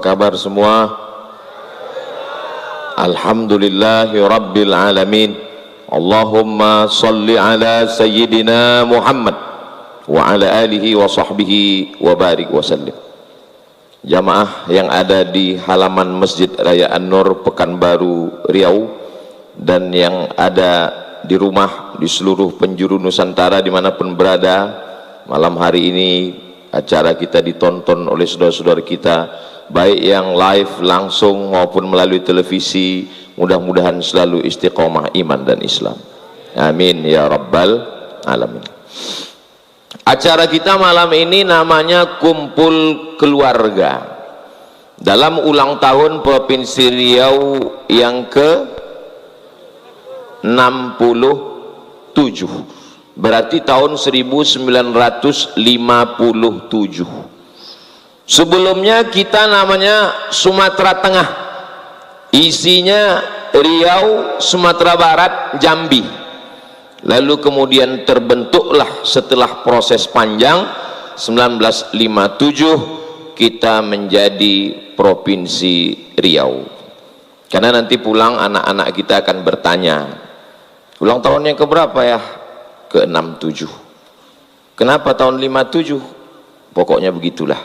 kabar semua? Alhamdulillahi Rabbil Alamin. Allahumma salli ala Sayyidina Muhammad wa ala alihi wa sahbihi wa barik wa sallim. Jamaah yang ada di halaman Masjid Raya An-Nur Pekanbaru Riau dan yang ada di rumah di seluruh penjuru Nusantara dimanapun berada, malam hari ini acara kita ditonton oleh saudara-saudara kita, baik yang live langsung maupun melalui televisi. Mudah-mudahan selalu istiqomah iman dan Islam, amin ya rabbal alamin. Acara kita malam ini namanya Kumpul Keluarga dalam ulang tahun Provinsi Riau yang ke-67, berarti tahun 1957. Sebelumnya kita namanya Sumatera Tengah, isinya Riau, Sumatera Barat, Jambi. Lalu kemudian terbentuklah setelah proses panjang 1957 kita menjadi Provinsi Riau. Karena nanti pulang anak-anak kita akan bertanya, ulang tahun yang keberapa ya? Ke-67. Kenapa tahun 57? Pokoknya begitulah.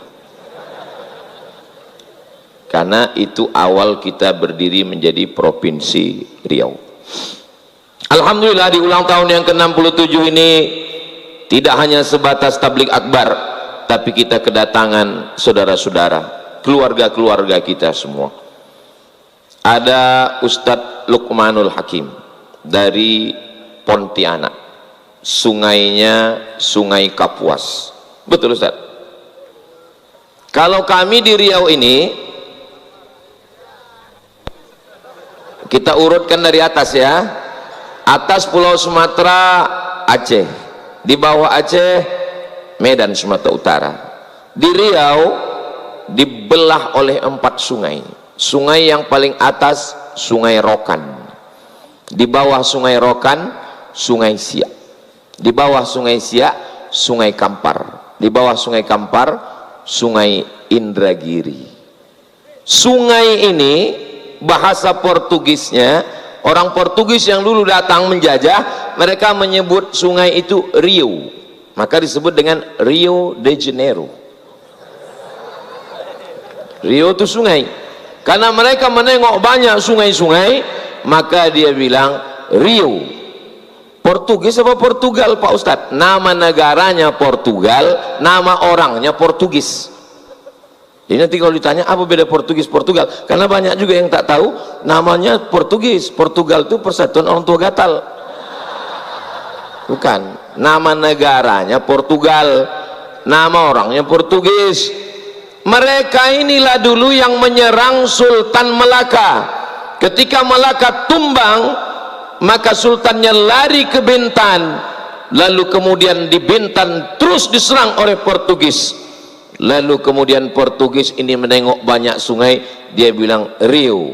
Karena itu awal kita berdiri menjadi Provinsi Riau. Alhamdulillah di ulang tahun yang ke-67 ini tidak hanya sebatas tablik akbar, tapi kita kedatangan saudara-saudara, keluarga-keluarga kita semua. Ada Ustadz Luqmanul Hakim dari Pontianak, sungainya Sungai Kapuas. Betul Ustadz? Kalau kami di Riau ini, kita urutkan dari atas ya. Atas Pulau Sumatera, Aceh. Di bawah Aceh, Medan Sumatera Utara. Di Riau dibelah oleh 4 sungai. Sungai yang paling atas Sungai Rokan. Di bawah Sungai Rokan, Sungai Siak. Di bawah Sungai Siak, Sungai Kampar. Di bawah Sungai Kampar, Sungai Indragiri. Sungai ini bahasa Portugisnya, orang Portugis yang dulu datang menjajah, mereka menyebut sungai itu Rio, maka disebut dengan Rio de Janeiro. Rio itu sungai, karena mereka menengok banyak sungai-sungai, maka dia bilang Rio. Portugis apa Portugal Pak Ustadz? Nama negaranya Portugal, nama orangnya Portugis. Jadi nanti kalau ditanya apa beda Portugis Portugal, karena banyak juga yang tak tahu namanya Portugis. Portugal itu persatuan orang tua gatal, bukan. Nama negaranya Portugal, nama orangnya Portugis. Mereka inilah dulu yang menyerang Sultan Melaka. Ketika Melaka tumbang, maka sultannya lari ke Bintan, lalu kemudian di Bintan terus diserang oleh Portugis. Lalu kemudian Portugis ini menengok banyak sungai, dia bilang Rio,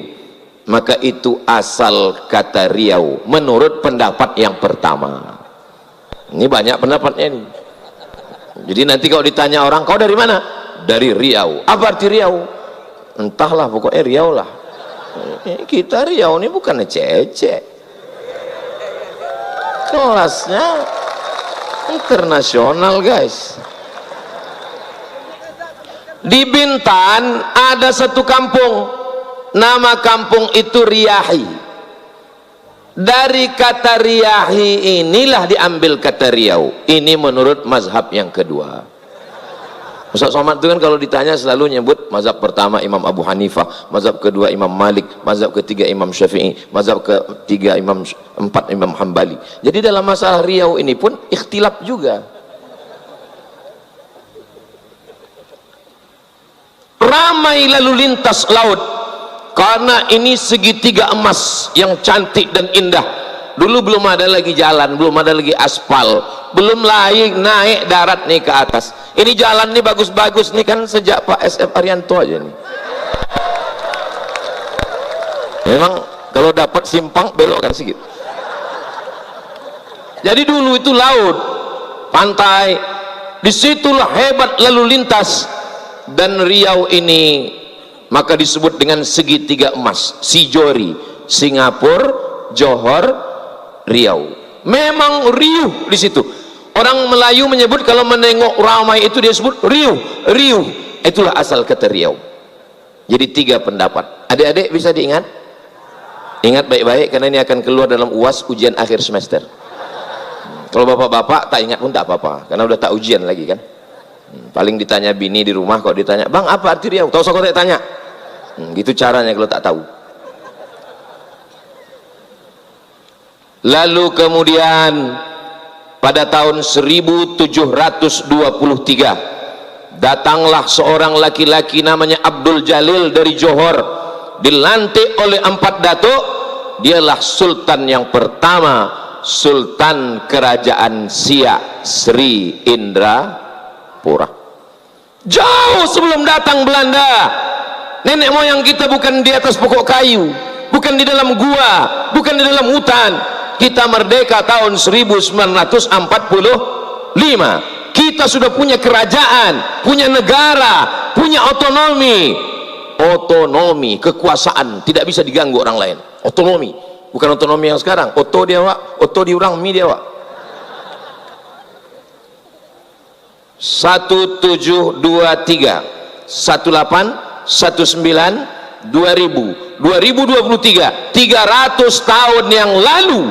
maka itu asal kata Riau menurut pendapat yang pertama. Ini banyak pendapatnya ini. Jadi nanti kalau ditanya orang, kau dari mana? Dari Riau. Apa arti Riau? Entahlah, pokoknya Riau lah. Kita Riau ini bukan ecek-ecek, kelasnya internasional guys. Di Bintan ada satu kampung, nama kampung itu Riyahi. Dari kata Riyahi inilah diambil kata Riau. Ini menurut mazhab yang kedua. Ustaz Somad itu kan kalau ditanya selalu nyebut mazhab pertama Imam Abu Hanifah, mazhab kedua Imam Malik, mazhab ketiga Imam Syafi'i, mazhab ketiga empat Imam Hambali. Jadi dalam masalah Riau ini pun ikhtilaf juga. Ramai lalu lintas laut karena ini segitiga emas yang cantik dan indah. Dulu belum ada lagi jalan, belum ada lagi aspal, belum naik darat nih ke atas. Ini jalan nih bagus-bagus nih kan sejak Pak SF Arianto aja nih. Memang kalau dapat simpang belok kan sedikit. Jadi dulu itu laut, pantai, disitulah hebat lalu lintas. Dan Riau ini maka disebut dengan segitiga emas, Sijori, Singapura, Johor, Riau. Memang riuh di situ. Orang Melayu menyebut kalau menengok ramai itu dia sebut riuh, riuh. Itulah asal kata Riau. Jadi 3 pendapat. Adik-adik bisa diingat? Ingat baik-baik karena ini akan keluar dalam UAS, ujian akhir semester. Kalau bapak-bapak tak ingat pun tak apa-apa, karena udah tak ujian lagi kan. Paling ditanya bini di rumah, kok ditanya, bang apa arti Riau? Tahu kok tak tanya. Gitu caranya kalau tak tahu. Lalu kemudian pada tahun 1723 datanglah seorang laki-laki namanya Abdul Jalil dari Johor, dilantik oleh 4 datuk. Dialah sultan yang pertama, Sultan Kerajaan Siak Sri Indrapura. Jauh sebelum datang Belanda, nenek moyang kita bukan di atas pokok kayu, bukan di dalam gua, bukan di dalam hutan. Kita merdeka tahun 1945. Kita sudah punya kerajaan, punya negara, punya otonomi. Otonomi, kekuasaan tidak bisa diganggu orang lain. Otonomi, bukan otonomi yang sekarang. Oto dia wak, oto diurang mi dia wak. 1723, 18, 19, 2000, 2023, 300 tahun yang lalu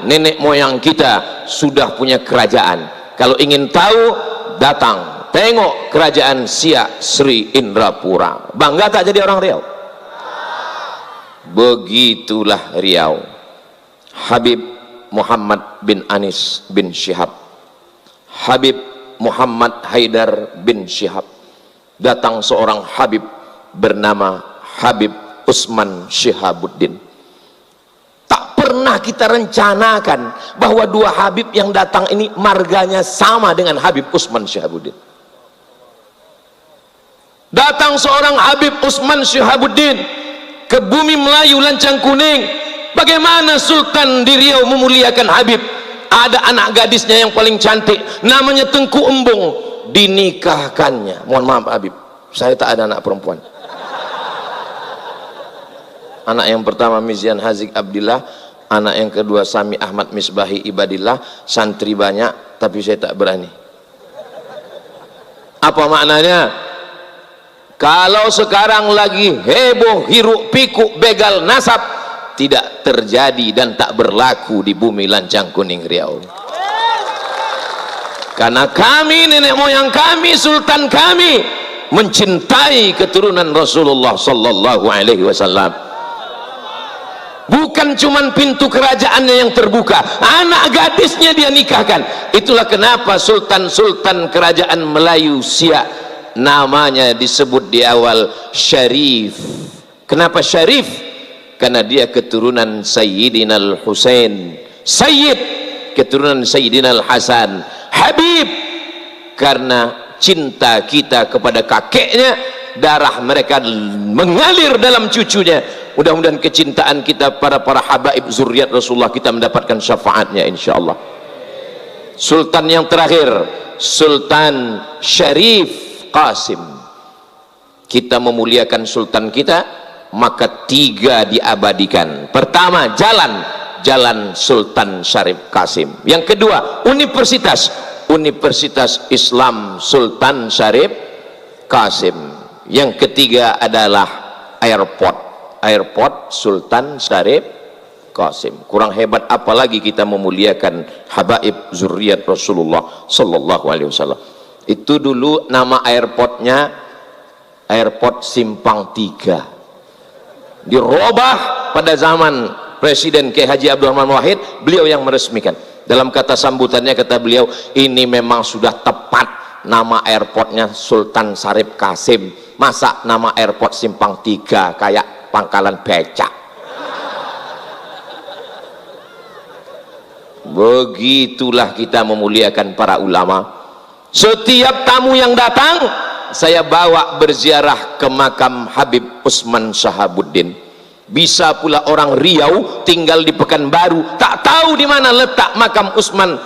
nenek moyang kita sudah punya kerajaan. Kalau ingin tahu, datang tengok kerajaan Siak Sri Indrapura. Bangga tak jadi orang Riau? Begitulah Riau. Habib Muhammad bin Anis bin Syihab, Habib Muhammad Haidar bin Syihab. Datang seorang Habib bernama Habib Usman Syihabuddin. Tak pernah kita rencanakan bahwa 2 Habib yang datang ini marganya sama dengan Habib Usman Syihabuddin. Datang seorang Habib Usman Syihabuddin ke bumi Melayu Lancang Kuning. Bagaimana Sultan di Riau memuliakan Habib? Ada anak gadisnya yang paling cantik, namanya Tengku Embung, dinikahkannya. Mohon maaf Habib, saya tak ada anak perempuan. Anak yang pertama Mizian Hazik Abdillah, anak yang kedua Sami Ahmad Misbahi Ibadillah. Santri banyak tapi saya tak berani. Apa maknanya? Kalau sekarang lagi heboh hiruk pikuk begal nasab, tidak terjadi dan tak berlaku di bumi Lancang Kuning Riau. Karena kami, nenek moyang kami, sultan kami mencintai keturunan Rasulullah sallallahu alaihi wasallam. Bukan cuman pintu kerajaannya yang terbuka, anak gadisnya dia nikahkan. Itulah kenapa sultan-sultan kerajaan Melayu Siak namanya disebut di awal Syarif. Kenapa Syarif? Karena dia keturunan Sayyidina Al-Husain. Sayyid, keturunan Sayyidina Al-Hasan. Habib, karena cinta kita kepada kakeknya, darah mereka mengalir dalam cucunya. Mudah-mudahan kecintaan kita para habaib zuriat Rasulullah kita mendapatkan syafaatnya insyaallah. Sultan yang terakhir, Sultan Syarif Qasim. Kita memuliakan sultan kita, maka 3 diabadikan. Pertama, jalan Sultan Syarif Qasim. Yang kedua, Universitas Islam Sultan Syarif Qasim. Yang ketiga adalah airport Sultan Syarif Qasim. Kurang hebat apalagi kita memuliakan habaib zuriat Rasulullah sallallahu alaihi wasallam. Itu dulu nama airportnya Airport Simpang 3. Dirubah pada zaman Presiden K. Haji Abdul Rahman Wahid, beliau yang meresmikan. Dalam kata sambutannya kata beliau, ini memang sudah tepat nama airportnya Sultan Syarif Qasim. Masa nama airport Simpang 3 kayak pangkalan becak? Begitulah kita memuliakan para ulama. Setiap tamu yang datang saya bawa berziarah ke makam Habib Usman Syihabuddin. Bisa pula orang Riau tinggal di Pekanbaru tak tahu di mana letak makam Usman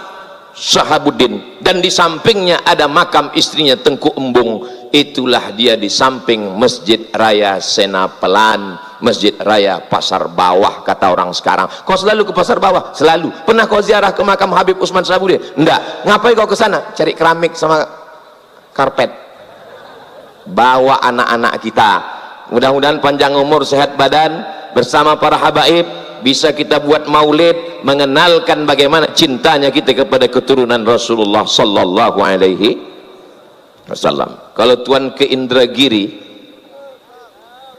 Syihabuddin, dan di sampingnya ada makam istrinya Tengku Embung itulah dia di samping Masjid Raya Senapelan, Masjid Raya Pasar Bawah kata orang sekarang. Kau selalu ke Pasar Bawah? Selalu. Pernah kau ziarah ke makam Habib Usman Sabudi? Enggak. Ngapain kau ke sana? Cari keramik sama karpet. Bawa anak-anak kita, mudah-mudahan panjang umur, sehat badan, bersama para habaib bisa kita buat maulid mengenalkan bagaimana cintanya kita kepada keturunan Rasulullah sallallahu alaihi wasallam. Kalau tuan ke Indragiri,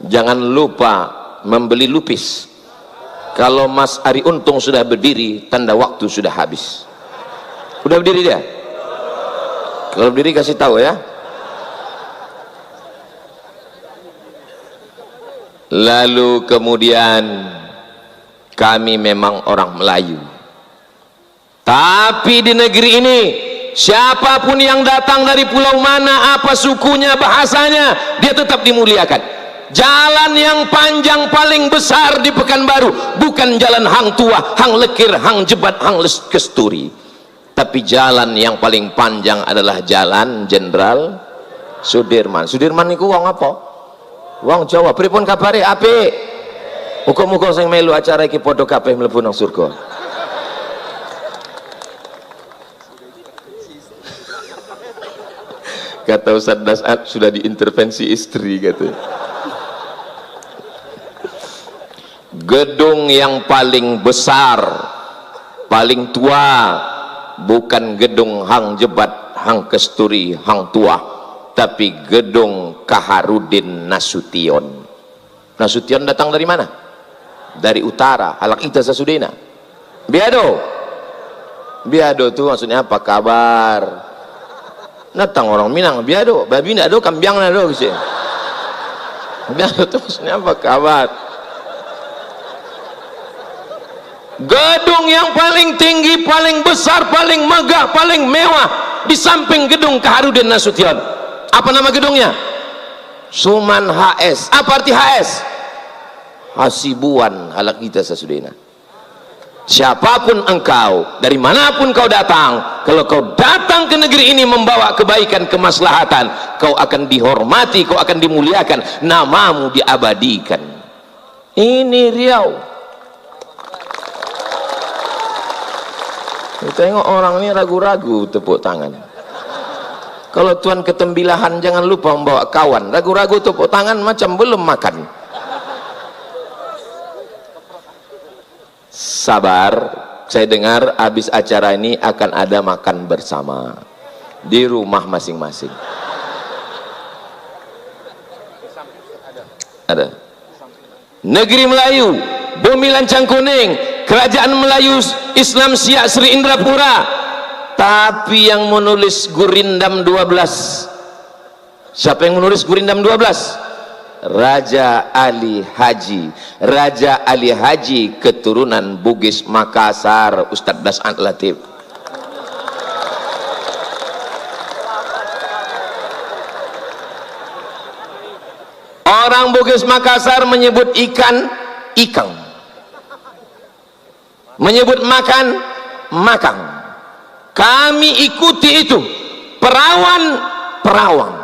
jangan lupa membeli lupis. Kalau Mas Ari Untung sudah berdiri, tanda waktu sudah habis. Udah berdiri dia? Kalau berdiri kasih tahu ya. Lalu kemudian kami memang orang Melayu, tapi di negeri ini siapapun yang datang dari pulau mana, apa sukunya, bahasanya, dia tetap dimuliakan. Jalan yang panjang paling besar di Pekanbaru bukan jalan Hang Tua, Hang Lekir, Hang Jebat, Hang Kesturi, tapi jalan yang paling panjang adalah jalan Jenderal Sudirman. Sudirman niku wong apa? Wong Jawa. Pripun kabare? Apik. Muga-muga sing melu acara iki padha kabeh mlebu nang surga. Kata Ustaz Dasat sudah diintervensi istri gitu. Gedung yang paling besar, paling tua bukan gedung Hang Jebat, Hang Kesturi, Hang Tua, tapi gedung Kaharudin Nasution. Nasution datang dari mana? Dari utara, Halak Ita Sasudena. Biado. Biado itu maksudnya apa? Kabar. Datang orang Minang, biado, babi ndak do, kambiang ndak do gitu. Biado itu maksudnya apa? Kabar. Gedung yang paling tinggi, paling besar, paling megah, paling mewah di samping gedung Kaharudin Nasution. Apa nama gedungnya? Suman HS. Apa arti HS? Hasibuan Halak Ita Sasudena. Siapapun engkau, dari manapun kau datang, kalau kau datang ke negeri ini membawa kebaikan, kemaslahatan, kau akan dihormati, kau akan dimuliakan, namamu diabadikan. Ini Riau. Tengok orang ini ragu-ragu tepuk tangan. Kalau tuan ketembilahan jangan lupa membawa kawan. Ragu-ragu tepuk tangan macam belum makan. Sabar, saya dengar habis acara ini akan ada makan bersama di rumah masing-masing. Ada. Negeri Melayu, Bumi Lancang Kuning, Kerajaan Melayu Islam Siak Sri Indrapura. Tapi yang menulis Gurindam 12, siapa yang menulis Gurindam 12? Raja Ali Haji. Raja Ali Haji keturunan Bugis Makassar, Ustadz Dasat Latif. Orang Bugis Makassar menyebut ikan ikang, menyebut makan makang. Kami ikuti itu. Perawan perawang.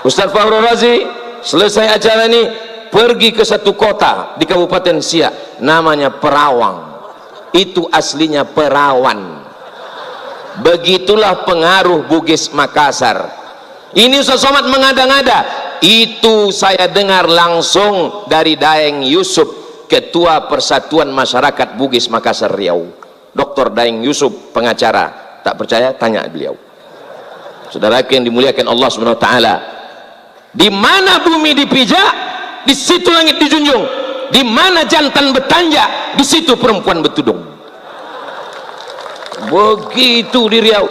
Ustaz Fahru Razi selesai acara ini pergi ke satu kota di Kabupaten Siak, namanya Perawang. Itu aslinya perawan. Begitulah pengaruh Bugis Makassar. Ini Ustaz Somad mengada-ngada. Itu saya dengar langsung dari Daeng Yusuf, Ketua Persatuan Masyarakat Bugis Makassar Riau, Dr. Daeng Yusuf, pengacara. Tak percaya tanya beliau. Saudara yang dimuliakan Allah Subhanahu wa taala, di mana bumi dipijak, di situ langit dijunjung. Di mana jantan bertanja, di situ perempuan bertudung. Begitu di Riau.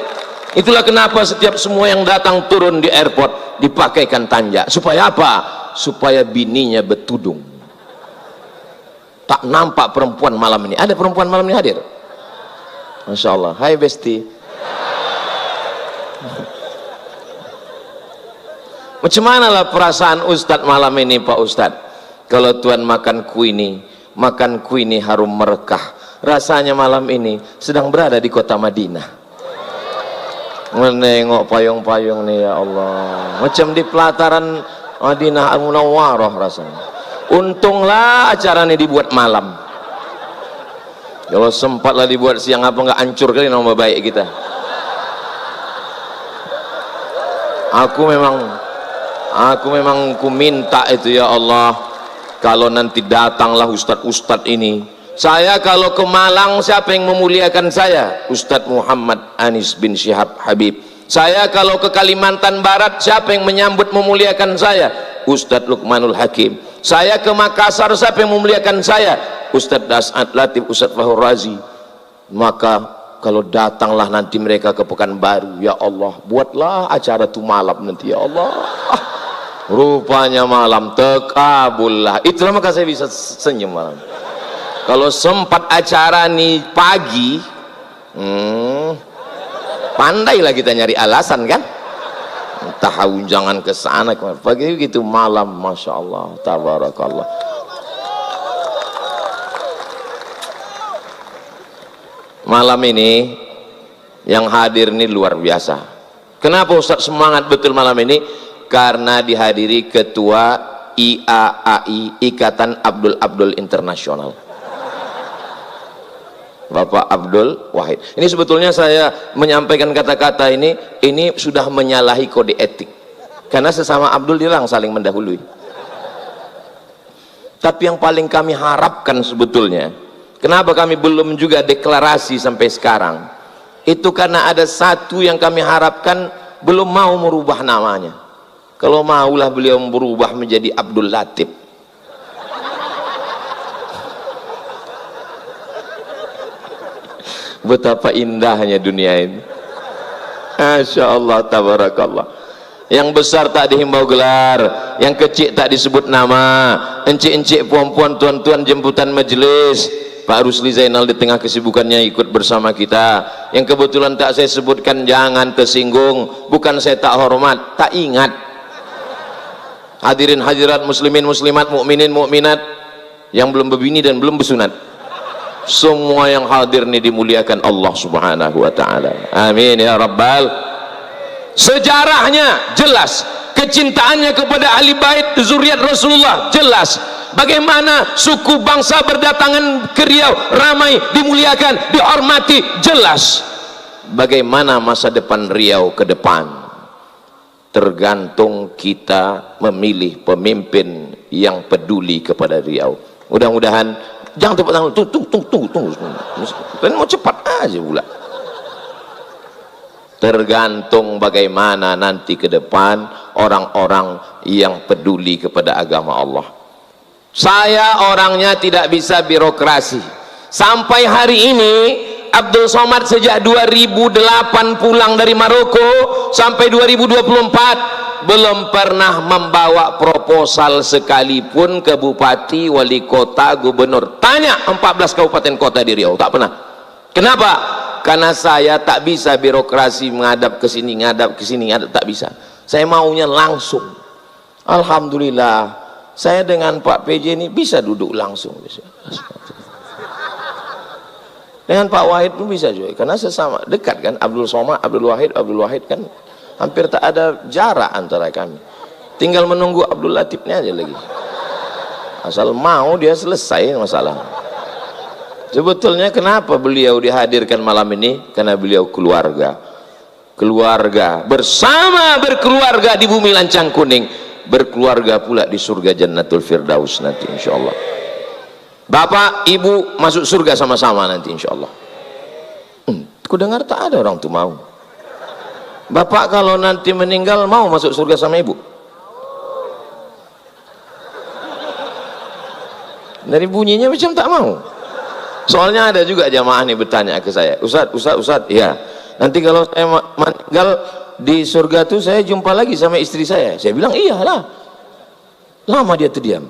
Itulah kenapa setiap semua yang datang turun di airport dipakaikan tanja. Supaya apa? Supaya bininya bertudung. Tak nampak perempuan malam ini. Ada perempuan malam ini hadir? Masya Allah. Hai Besti. Macam mana lah perasaan Ustadz malam ini Pak Ustadz? Kalau Tuhan makan kuini harum merekah. Rasanya malam ini sedang berada di kota Madinah. menengok payung-payung nih ya Allah, macam di pelataran Madinah Al-Munawwarah rasanya. Untunglah acara ini dibuat malam. Kalau sempatlah dibuat siang, apa nggak hancur kali nama baik kita. Aku memang ku minta itu ya Allah, kalau nanti datanglah ustadz-ustadz ini, saya kalau ke Malang siapa yang memuliakan saya? Ustadz Muhammad Anis bin Syihab Habib. Saya kalau ke Kalimantan Barat siapa yang menyambut memuliakan saya? Ustadz Luqmanul Hakim. Saya ke Makassar siapa yang memuliakan saya? Ustadz As'ad Latif, Ustadz Fahur Razi. Maka kalau datanglah nanti mereka ke Pekanbaru, ya Allah, buatlah acara itu malam nanti ya Allah. Rupanya malam tekabullah. Itulah maka saya bisa senyum malam. Kalau sempat acara nih pagi, pandailah kita nyari alasan kan. Tahu jangan ke sana pagi gitu, malam masya Allah tabarakallah. Malam ini yang hadir ini luar biasa. Kenapa Ustaz semangat betul malam ini? Karena dihadiri ketua IAAI, Ikatan Abdul Abdul Internasional, Bapak Abdul Wahid. Ini sebetulnya saya menyampaikan kata-kata ini sudah menyalahi kode etik, karena sesama Abdul dilarang saling mendahului. Tapi yang paling kami harapkan sebetulnya, kenapa kami belum juga deklarasi sampai sekarang, itu karena ada satu yang kami harapkan, belum mau merubah namanya. Kalau maulah beliau berubah menjadi Abdul Latif. Betapa indahnya dunia ini. Masya Allah tabarakallah. Yang besar tak dihimbau gelar, yang kecil tak disebut nama, encik-encik, puan-puan, tuan-tuan jemputan majelis, Pak Rusli Zainal di tengah kesibukannya ikut bersama kita. Yang kebetulan tak saya sebutkan, jangan tersinggung, bukan saya tak hormat, tak ingat. Hadirin hadirat, muslimin muslimat, mukminin mukminat yang belum berbini dan belum bersunat, semua yang hadir ini dimuliakan Allah Subhanahu wa taala. Amin ya rabbal. Sejarahnya jelas, kecintaannya kepada ahli bait zuriat Rasulullah jelas. Bagaimana suku bangsa berdatangan ke Riau, ramai, dimuliakan, dihormati, jelas. Bagaimana masa depan Riau ke depan, tergantung kita memilih pemimpin yang peduli kepada Riau. Mudah-mudahan, jangan tepuk tangan, tunggu. Kalian mau cepat aja pula. Tergantung bagaimana nanti ke depan orang-orang yang peduli kepada agama Allah. Saya orangnya tidak bisa birokrasi. Sampai hari ini Abdul Somad sejak 2008 pulang dari Maroko sampai 2024 belum pernah membawa proposal sekalipun ke bupati, wali kota, gubernur. Tanya 14 kabupaten kota di Riau, tak pernah. Kenapa? Karena saya tak bisa birokrasi, menghadap ke sini, ngadap ke sini, ngadap, tak bisa. Saya maunya langsung. Alhamdulillah, saya dengan Pak PJ ini bisa duduk langsung. Dengan Pak Wahid pun bisa juga, karena sesama dekat kan, Abdul Somad, Abdul Wahid kan hampir tak ada jarak antara kami. Tinggal menunggu Abdul Latifnya aja lagi. Asal mau dia selesai masalah. Sebetulnya kenapa beliau dihadirkan malam ini? Karena beliau keluarga bersama, berkeluarga di bumi lancang kuning, berkeluarga pula di surga Jannatul Firdaus nanti insyaallah. Bapak ibu masuk surga sama-sama nanti insyaallah. Ku dengar tak ada orang tuh mau. Bapak kalau nanti meninggal mau masuk surga sama ibu? Dari bunyinya macam tak mau. Soalnya ada juga jamaah nih bertanya ke saya, Ustaz, ya nanti kalau saya meninggal di surga tuh saya jumpa lagi sama istri saya. Saya bilang iyalah. Lama dia terdiam.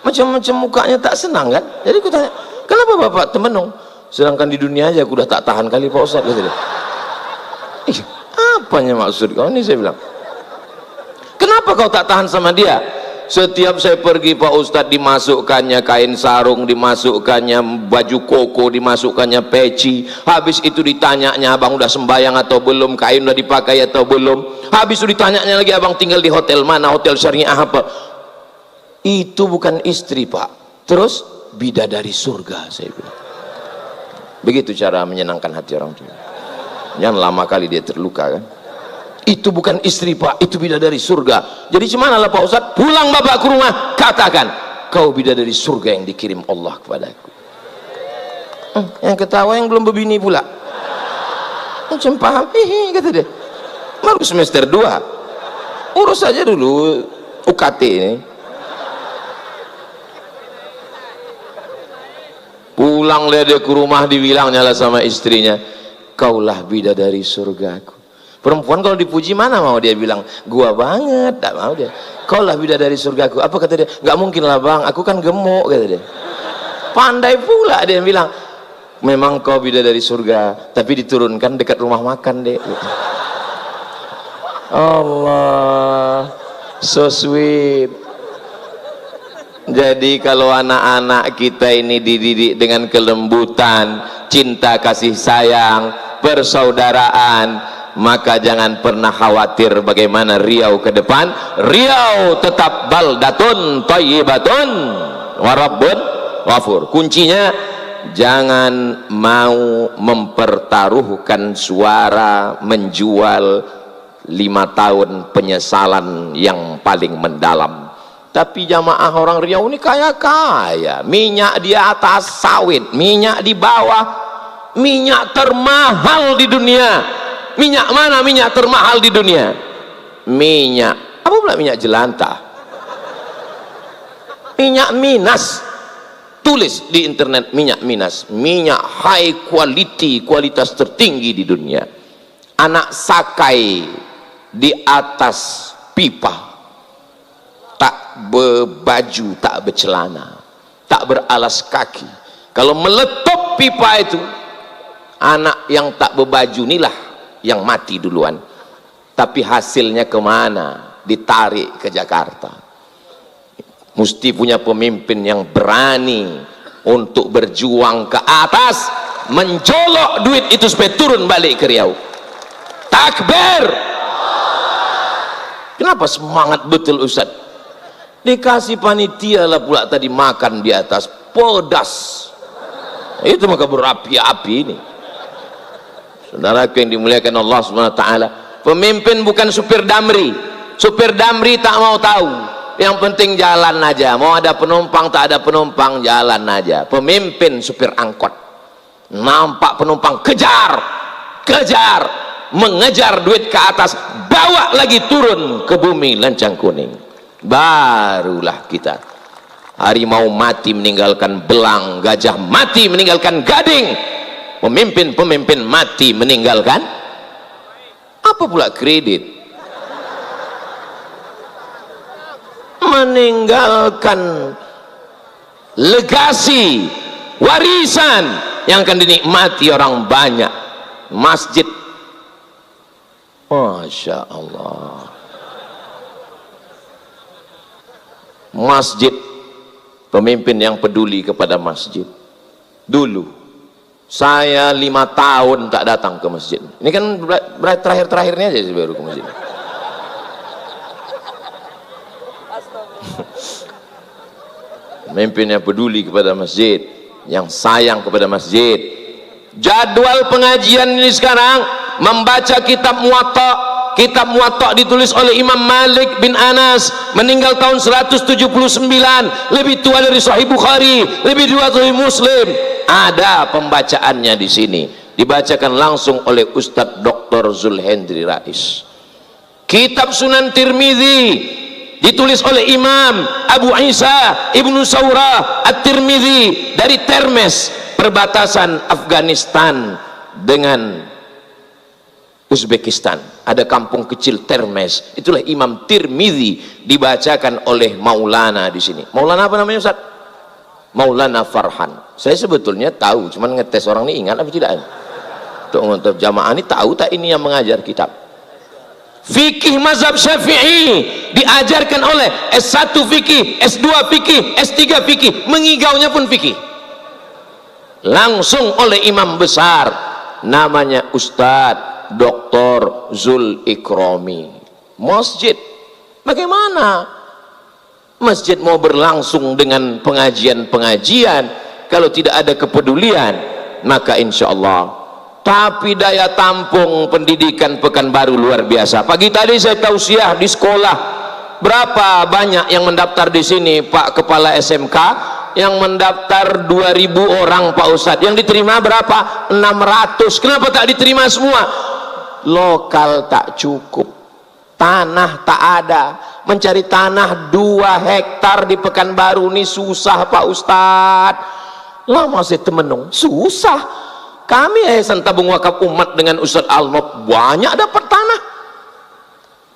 Macam-macam mukanya tak senang kan. Jadi aku tanya, kenapa bapak temenung? Sedangkan di dunia aja aku udah tak tahan kali Pak Ustaz. Apanya maksud kau ini? Saya bilang, kenapa kau tak tahan sama dia? Setiap saya pergi Pak Ustadz, dimasukkannya kain sarung, dimasukkannya baju koko, dimasukkannya peci. Habis itu ditanyanya, abang udah sembahyang atau belum, kain udah dipakai atau belum. Habis itu ditanyanya lagi, abang tinggal di hotel mana, hotel syariah apa. Itu bukan istri Pak. Terus bidadari surga, saya bilang. Begitu cara menyenangkan hati orang tua. Jangan lama kali dia terluka kan. Itu bukan istri Pak, itu bidadari surga. Jadi gimana lah Pak Ustadz? Pulang Bapak ke rumah, katakan, kau bidadari surga yang dikirim Allah kepadaku. Yang ketawa yang belum berbini pula. Macam paham, kata dia. Baru semester 2. Urus saja dulu UKT ini. Pulang dia ke rumah, dibilangnya lah sama istrinya, kaulah bidadari surgaku. Perempuan kalau dipuji mana mau dia bilang, gua banget, tak mau dia. Kaulah bidadari surgaku. Apa kata dia? Gak mungkin lah bang, aku kan gemuk, kata dia. Pandai pula dia bilang, memang kau bidadari surga, tapi diturunkan dekat rumah makan deh. Allah, so sweet. Jadi kalau anak-anak kita ini dididik dengan kelembutan, cinta kasih sayang, persaudaraan, maka jangan pernah khawatir bagaimana Riau ke depan. Riau tetap baldatun thayyibatun wa rabbun ghafur. Kuncinya jangan mau mempertaruhkan suara, menjual 5 tahun penyesalan yang paling mendalam. Tapi jamaah orang Riau ini kaya-kaya, minyak di atas sawit, minyak di bawah, minyak termahal di dunia. Minyak mana minyak termahal di dunia? Minyak apa pula? Minyak jelantah, minyak minas. Tulis di internet minyak minas, minyak high quality, kualitas tertinggi di dunia. Anak sakai di atas pipa, tak berbaju, tak bercelana, tak beralas kaki. Kalau meletup pipa itu, anak yang tak berbaju inilah yang mati duluan. Tapi hasilnya kemana? Ditarik ke Jakarta. Mesti punya pemimpin yang berani untuk berjuang ke atas, mencolok duit itu supaya turun balik ke Riau. Takbir. Kenapa semangat betul Ustaz? Dikasih panitia lah pula tadi makan di atas, pedas. Itu maka berapi-api ini. Saudaraku yang dimuliakan Allah Subhanahu wa taala, pemimpin bukan supir damri. Supir damri tak mau tahu. Yang penting jalan aja. Mau ada penumpang tak ada penumpang, jalan aja. Pemimpin supir angkot. Nampak penumpang, kejar. Kejar, mengejar duit ke atas, bawa lagi turun ke bumi lancang kuning. Barulah kita. Harimau mati meninggalkan belang, gajah mati meninggalkan gading. Pemimpin-pemimpin mati meninggalkan apa pula? Kredit. Meninggalkan legasi, warisan yang akan dinikmati orang banyak. Masjid, Masya Allah, masjid, pemimpin yang peduli kepada masjid. Dulu saya 5 tahun tak datang ke masjid. Ini kan terakhir-terakhirnya aja sih baru ke masjid. Pemimpin yang peduli kepada masjid, yang sayang kepada masjid. Jadwal pengajian ini sekarang membaca kitab Muwatta. Kitab Muwatta ditulis oleh Imam Malik bin Anas, meninggal tahun 179, lebih tua dari Sahih Bukhari, lebih tua dari Muslim. Ada pembacaannya di sini, dibacakan langsung oleh Ustadz Dr. Zulhendri Rais. Kitab Sunan Tirmizi ditulis oleh Imam Abu Isa Ibnu Saurah At-Tirmizi dari Termes, perbatasan Afghanistan dengan Uzbekistan. Ada kampung kecil Termes, itulah Imam Tirmizi, dibacakan oleh Maulana di sini. Maulana apa namanya Ustaz? Maulana Farhan. Saya sebetulnya tahu, cuman ngetes orang ini ingat apa tidak. Untuk jamaah ini tahu tak ini yang mengajar kitab fikih mazhab Syafi'i diajarkan oleh S1 fikih, S2 fikih, S3 fikih, mengigaunya pun fikih, langsung oleh imam besar namanya Ustadz Dr. Zul Ikrami. Masjid, bagaimana masjid mau berlangsung dengan pengajian-pengajian kalau tidak ada kepedulian? Maka insya Allah. Tapi daya tampung pendidikan Pekanbaru luar biasa. Pagi tadi saya tausiah di sekolah, berapa banyak yang mendaftar di sini Pak Kepala SMK? Yang mendaftar 2000 orang Pak Ustadz, yang diterima berapa? 600. Kenapa tak diterima semua? Lokal tak cukup, tanah tak ada. Mencari tanah 2 hektar di Pekanbaru ini susah Pak Ustadz. Lama saya temenung, susah. Kami Yayasan Tabung Wakaf Umat dengan Ustadz Alnob banyak dapat tanah.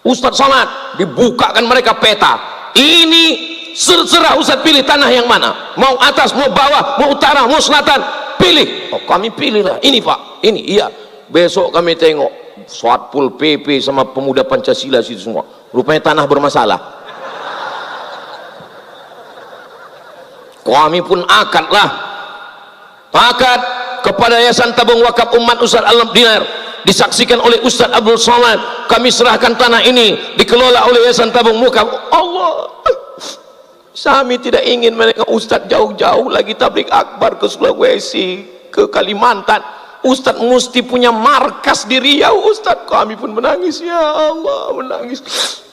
Ustadz Somad dibukakan mereka peta, ini serah Ustadz pilih tanah yang mana, mau atas, mau bawah, mau utara, mau selatan, pilih. Oh, kami pilihlah ini Pak, ini iya. Besok kami tengok Satpol PP sama pemuda Pancasila situ semua, rupanya tanah bermasalah. Kami pun akadlah, akad kepada Yayasan Tabung Wakaf Umat Ustadz Alam Dinar, disaksikan oleh Ustadz Abdul Somad, kami serahkan tanah ini dikelola oleh Yayasan Tabung Wakaf. Allah, kami tidak ingin mereka Ustadz jauh-jauh lagi tabligh akbar ke Sulawesi, ke Kalimantan. Ustadz mesti punya markas di Riau. Ustadz, kami pun menangis, ya Allah, menangis.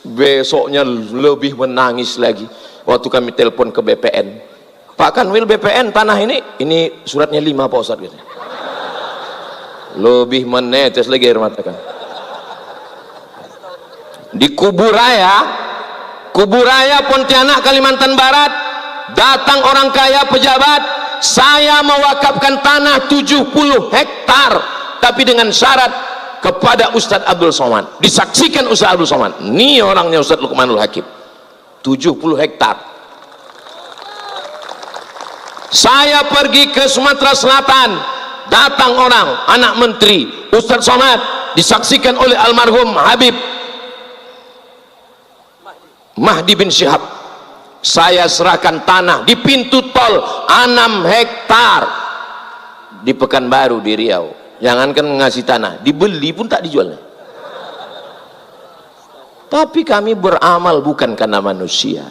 Besoknya lebih menangis lagi waktu kami telepon ke BPN. Pak Kanwil BPN, tanah ini suratnya 5 Pak Ustadz gitu. Lebih menetes lagi air mata kan. Di Kuburaya Pontianak Kalimantan Barat, datang orang kaya pejabat, saya mewakafkan tanah 70 hektar tapi dengan syarat kepada Ustadz Abdul Somad. Disaksikan Ustadz Abdul Somad, ini orangnya Ustadz Luqmanul Hakim. 70 hektar. Saya pergi ke Sumatera Selatan, datang orang, anak menteri Ustadz Somad, disaksikan oleh almarhum Habib Mahdi bin Syihab. Saya serahkan tanah di pintu tol 6 hektar di Pekanbaru di Riau. Jangankan ngasih tanah, dibeli pun tak dijualnya. Tapi kami beramal bukan karena manusia,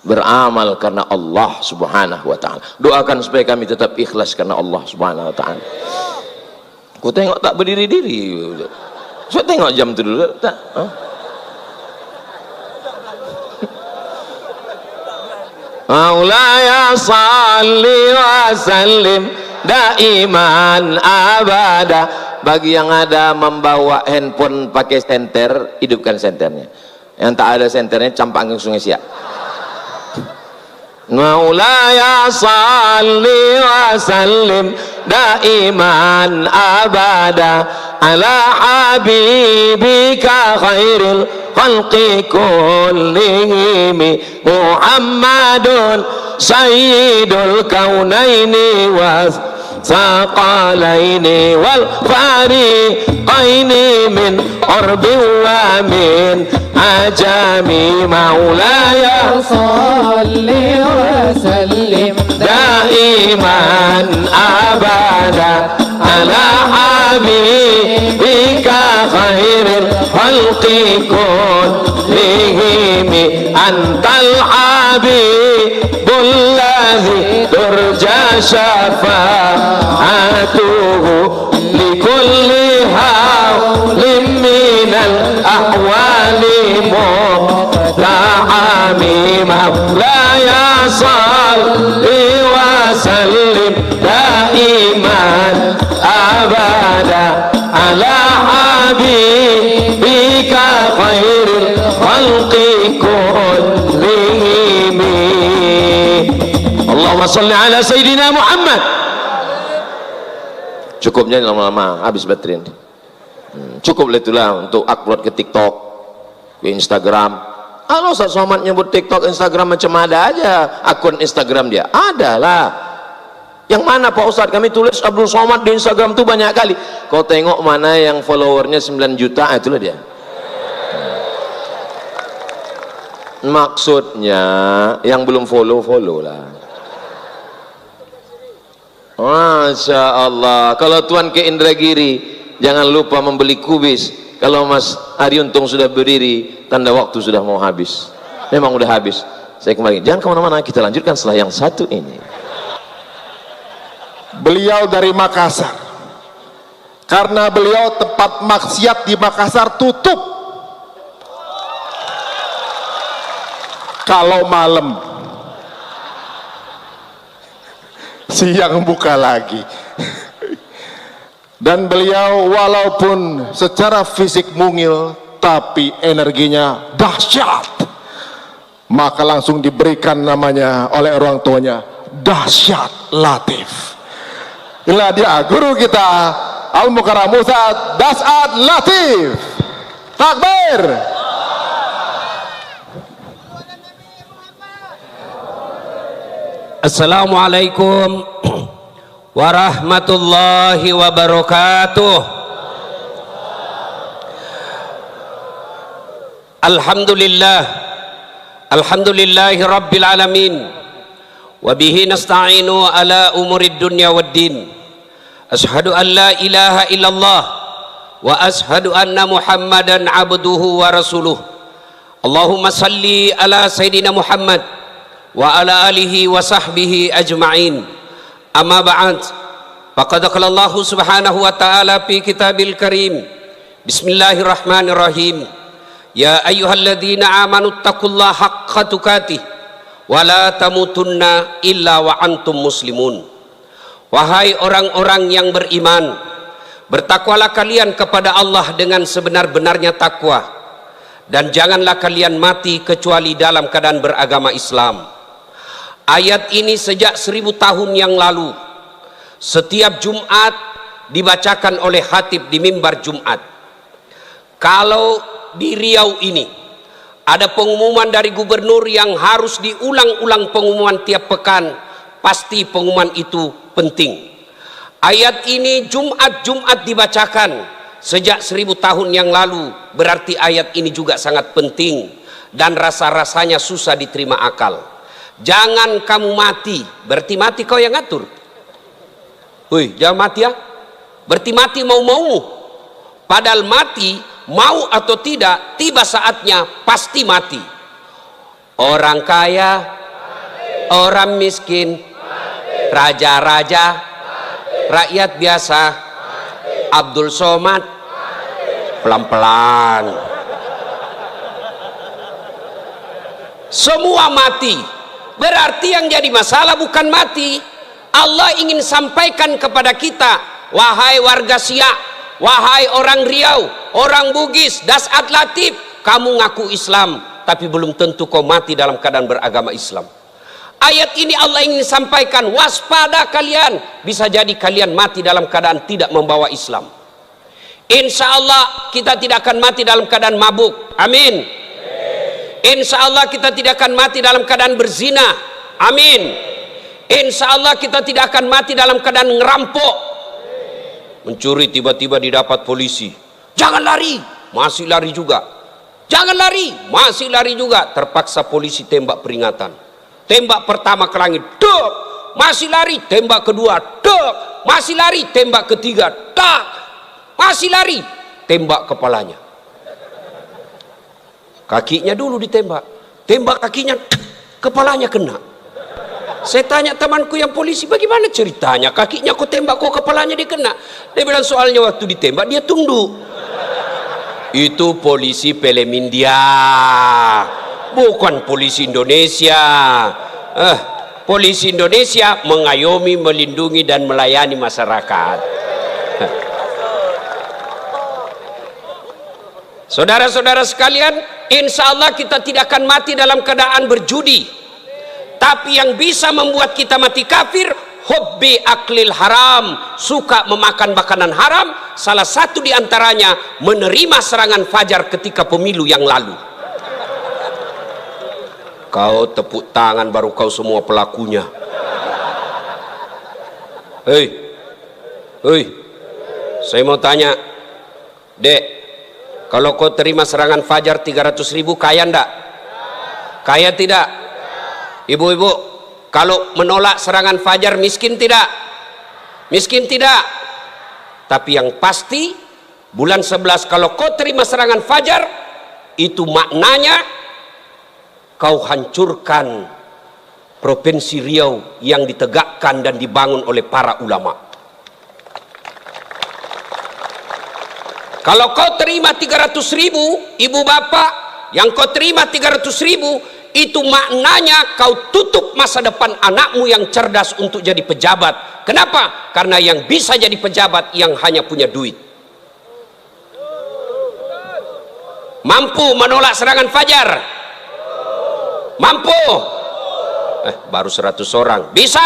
beramal karena Allah subhanahu wa ta'ala. Doakan supaya kami tetap ikhlas karena Allah subhanahu wa ta'ala. Aku tengok tak berdiri-diri, saya tengok jam itu dulu tak? Maulaya salli wa sallim daiman abada. Bagi yang ada membawa handphone pakai senter, hidupkan senternya. Yang tak ada senternya campang ke Sungai Siak. Maulaya salli wa sallim daiman abada ala habibika khairil khalqi kullihim Muhammadun sayyidul kaunaini was saqalaini wal fariqaini min urbi wa min ajami. Maulaya salli wa sallim daiman abada ala habibika khairil khalqi kullihim antal habibul ladzi turja syafa'atuhu likulli hawlin minal ahwali muhta'ami. Maulaya salli wa sallim daiman abada ala habibika khairil khalqi kullihim. Allahumma salli ala Sayyidina Muhammad. Cukupnya lama-lama habis baterai. Cukup itulah untuk upload ke TikTok, ke Instagram. Kalau Ustaz Somad nyebut TikTok, Instagram macam ada aja akun Instagram dia. Adalah. Yang mana Pak Ustadz? Kami tulis Abdul Somad di Instagram tuh banyak kali. Kau tengok mana yang followernya 9 juta, itulah dia. Maksudnya yang belum follow lah. Masya Allah. Kalau Tuan ke Indragiri, jangan lupa membeli kubis. Kalau Mas Ariuntung sudah berdiri, tanda waktu sudah mau habis. Memang udah habis. Saya kembali. Jangan kemana-mana, kita lanjutkan setelah yang satu ini. Beliau dari Makassar. Karena beliau tempat maksiat di Makassar tutup kalau malam, siang buka lagi. Dan beliau walaupun secara fisik mungil, tapi energinya dahsyat, maka langsung diberikan namanya oleh orang tuanya, Dahsyat Latif. Inilah dia guru kita, Al-Mukarram Ustaz Dahsyat Latif. Takbir. Assalamualaikum warahmatullahi wabarakatuh. Alhamdulillahi rabbil alamin, wa bihi nasta'inu ala umurid dunya waddin. Ashhadu an la ilaha illallah wa ashhadu anna Muhammadan abduhu wa rasuluh. Allahumma salli ala Sayyidina Muhammad wa ala alihi wa sahbihi ajma'in. Amma ba'd, faqad qala Allah subhanahu wa ta'ala fi kitabil karim, bismillahirrahmanirrahim, ya ayyuhalladzina amanu taqullaha haqqa tuqatih wa la tamutunna illa wa antum muslimun. Wahai orang-orang yang beriman, bertakwalah kalian kepada Allah dengan sebenar-benarnya takwa, dan janganlah kalian mati kecuali dalam keadaan beragama Islam. Ayat ini sejak 1000 tahun yang lalu setiap Jumat dibacakan oleh khatib di mimbar Jumat. Kalau di Riau ini ada pengumuman dari gubernur yang harus diulang-ulang pengumuman tiap pekan, pasti pengumuman itu penting. Ayat ini Jumat dibacakan sejak 1000 tahun yang lalu, berarti ayat ini juga sangat penting dan rasa-rasanya susah diterima akal. Jangan kamu mati, berarti mati kau yang ngatur. Woi, jangan mati ya, berarti mati mau-maumu. Padahal mati, mau atau tidak, tiba saatnya pasti mati. Orang kaya, orang miskin, raja-raja, rakyat biasa, Abdul Somad, pelan-pelan, semua mati. Berarti yang jadi masalah bukan mati. Allah ingin sampaikan kepada kita, wahai warga Siak, wahai orang Riau, orang Bugis, Dahsyat Latif, kamu ngaku Islam, tapi belum tentu kau mati dalam keadaan beragama Islam. Ayat ini Allah ingin sampaikan, waspada kalian, bisa jadi kalian mati dalam keadaan tidak membawa Islam. Insya Allah kita tidak akan mati dalam keadaan mabuk, amin. Insya Allah kita tidak akan mati dalam keadaan berzina, amin. Insya Allah kita tidak akan mati dalam keadaan ngerampok, mencuri tiba-tiba didapat polisi, jangan lari, masih lari juga, jangan lari, masih lari juga, terpaksa polisi tembak peringatan. Tembak pertama ke langit, dek, masih lari, tembak kedua, dek, masih lari, tembak ketiga, tak, masih lari, tembak kepalanya. Kakinya dulu ditembak, tembak kakinya, kepalanya kena. Saya tanya temanku yang polisi, bagaimana ceritanya kakinya kok tembak, kok kepalanya dikena? Dia bilang soalnya waktu ditembak dia tunduk. Itu polisi film India, bukan polisi Indonesia. Polisi Indonesia mengayomi, melindungi dan melayani masyarakat. Saudara-saudara sekalian, insya Allah kita tidak akan mati dalam keadaan berjudi. Tapi yang bisa membuat kita mati kafir, hobbi aklil haram, suka memakan makanan haram. Salah satu diantaranya menerima serangan fajar ketika pemilu yang lalu. Kau tepuk tangan baru kau semua pelakunya. Hei, saya mau tanya, Dek, kalau kau terima serangan fajar 300.000, kaya ndak? Kaya tidak? Ibu-ibu, kalau menolak serangan fajar miskin tidak? Miskin tidak. Tapi yang pasti bulan 11 kalau kau terima serangan fajar, itu maknanya kau hancurkan Provinsi Riau yang ditegakkan dan dibangun oleh para ulama. Kalau kau terima 300.000, ibu bapak, yang kau terima 300.000, itu maknanya kau tutup masa depan anakmu yang cerdas untuk jadi pejabat. Kenapa? Karena yang bisa jadi pejabat yang hanya punya duit. Mampu menolak serangan fajar? Mampu? Baru 100 orang. Bisa?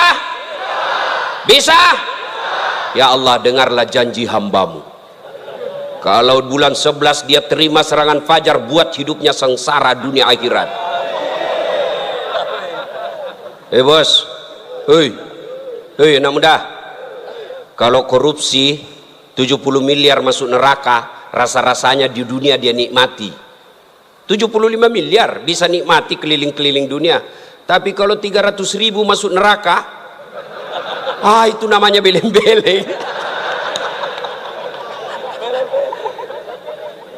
Bisa? Ya Allah, dengarlah janji hambamu. Kalau bulan 11 dia terima serangan fajar, buat hidupnya sengsara dunia akhirat. Bos, hei anak muda, kalau korupsi 70 miliar masuk neraka, rasa-rasanya di dunia dia nikmati. 75 miliar bisa nikmati keliling-keliling dunia. Tapi kalau 300.000 masuk neraka, itu namanya beleng-beleng.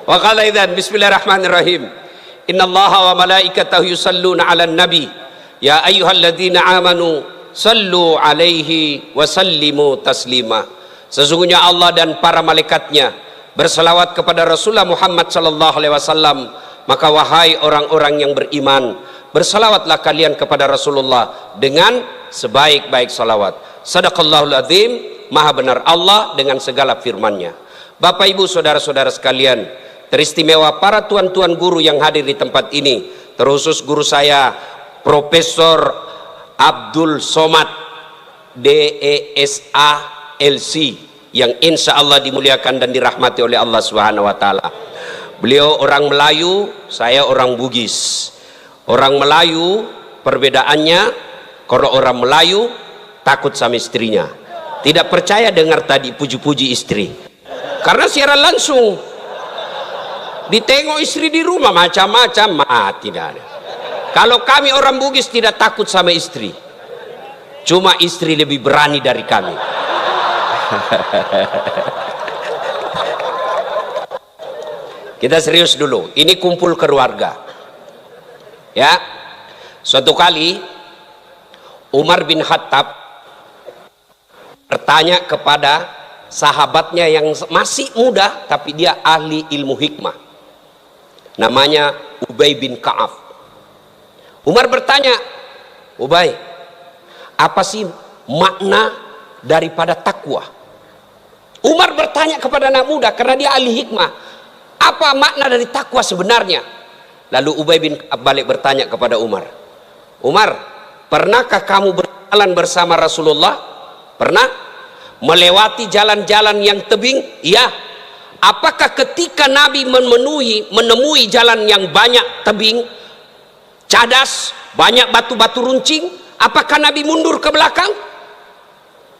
Wa qala idzan bismillahirrahmanirrahim. Innallaha wa malaikatahu yusalluna 'alan nabi. Ya ayyuhalladzina amanu sallu alaihi wa sallimu taslima. Sesungguhnya Allah dan para malaikatnya berselawat kepada Rasulullah Muhammad sallallahu alaihi wasallam. Maka wahai orang-orang yang beriman, bersalawatlah kalian kepada Rasulullah dengan sebaik-baik salawat. Sadaqallahul azim, maha benar Allah dengan segala firman-Nya. Bapak Ibu saudara-saudara sekalian, teristimewa para tuan-tuan guru yang hadir di tempat ini, terkhusus guru saya Profesor Abdul Somad DESA LC, yang insya Allah dimuliakan dan dirahmati oleh Allah Subhanahu wa Ta'ala. Beliau orang Melayu, saya orang Bugis. Orang Melayu perbedaannya, kalau orang Melayu takut sama istrinya, tidak percaya dengar tadi puji-puji istri, karena siaran langsung ditengok istri di rumah macam-macam, tidak ada. Kalau kami orang Bugis tidak takut sama istri, cuma istri lebih berani dari kami. Kita serius dulu, ini kumpul keluarga. Ya, suatu kali Umar bin Khattab bertanya kepada sahabatnya yang masih muda, tapi dia ahli ilmu hikmah, namanya Ubay bin Ka'ab. Umar bertanya, Ubay, apa sih makna daripada takwa? Umar bertanya kepada anak muda karena dia ahli hikmah, apa makna dari takwa sebenarnya? Lalu Ubay bin Ka'ab balik bertanya kepada Umar, Umar, pernahkah kamu berjalan bersama Rasulullah? Pernah? Melewati jalan-jalan yang tebing? Iya. Apakah ketika Nabi menemui jalan yang banyak tebing, cadas, banyak batu-batu runcing, apakah Nabi mundur ke belakang?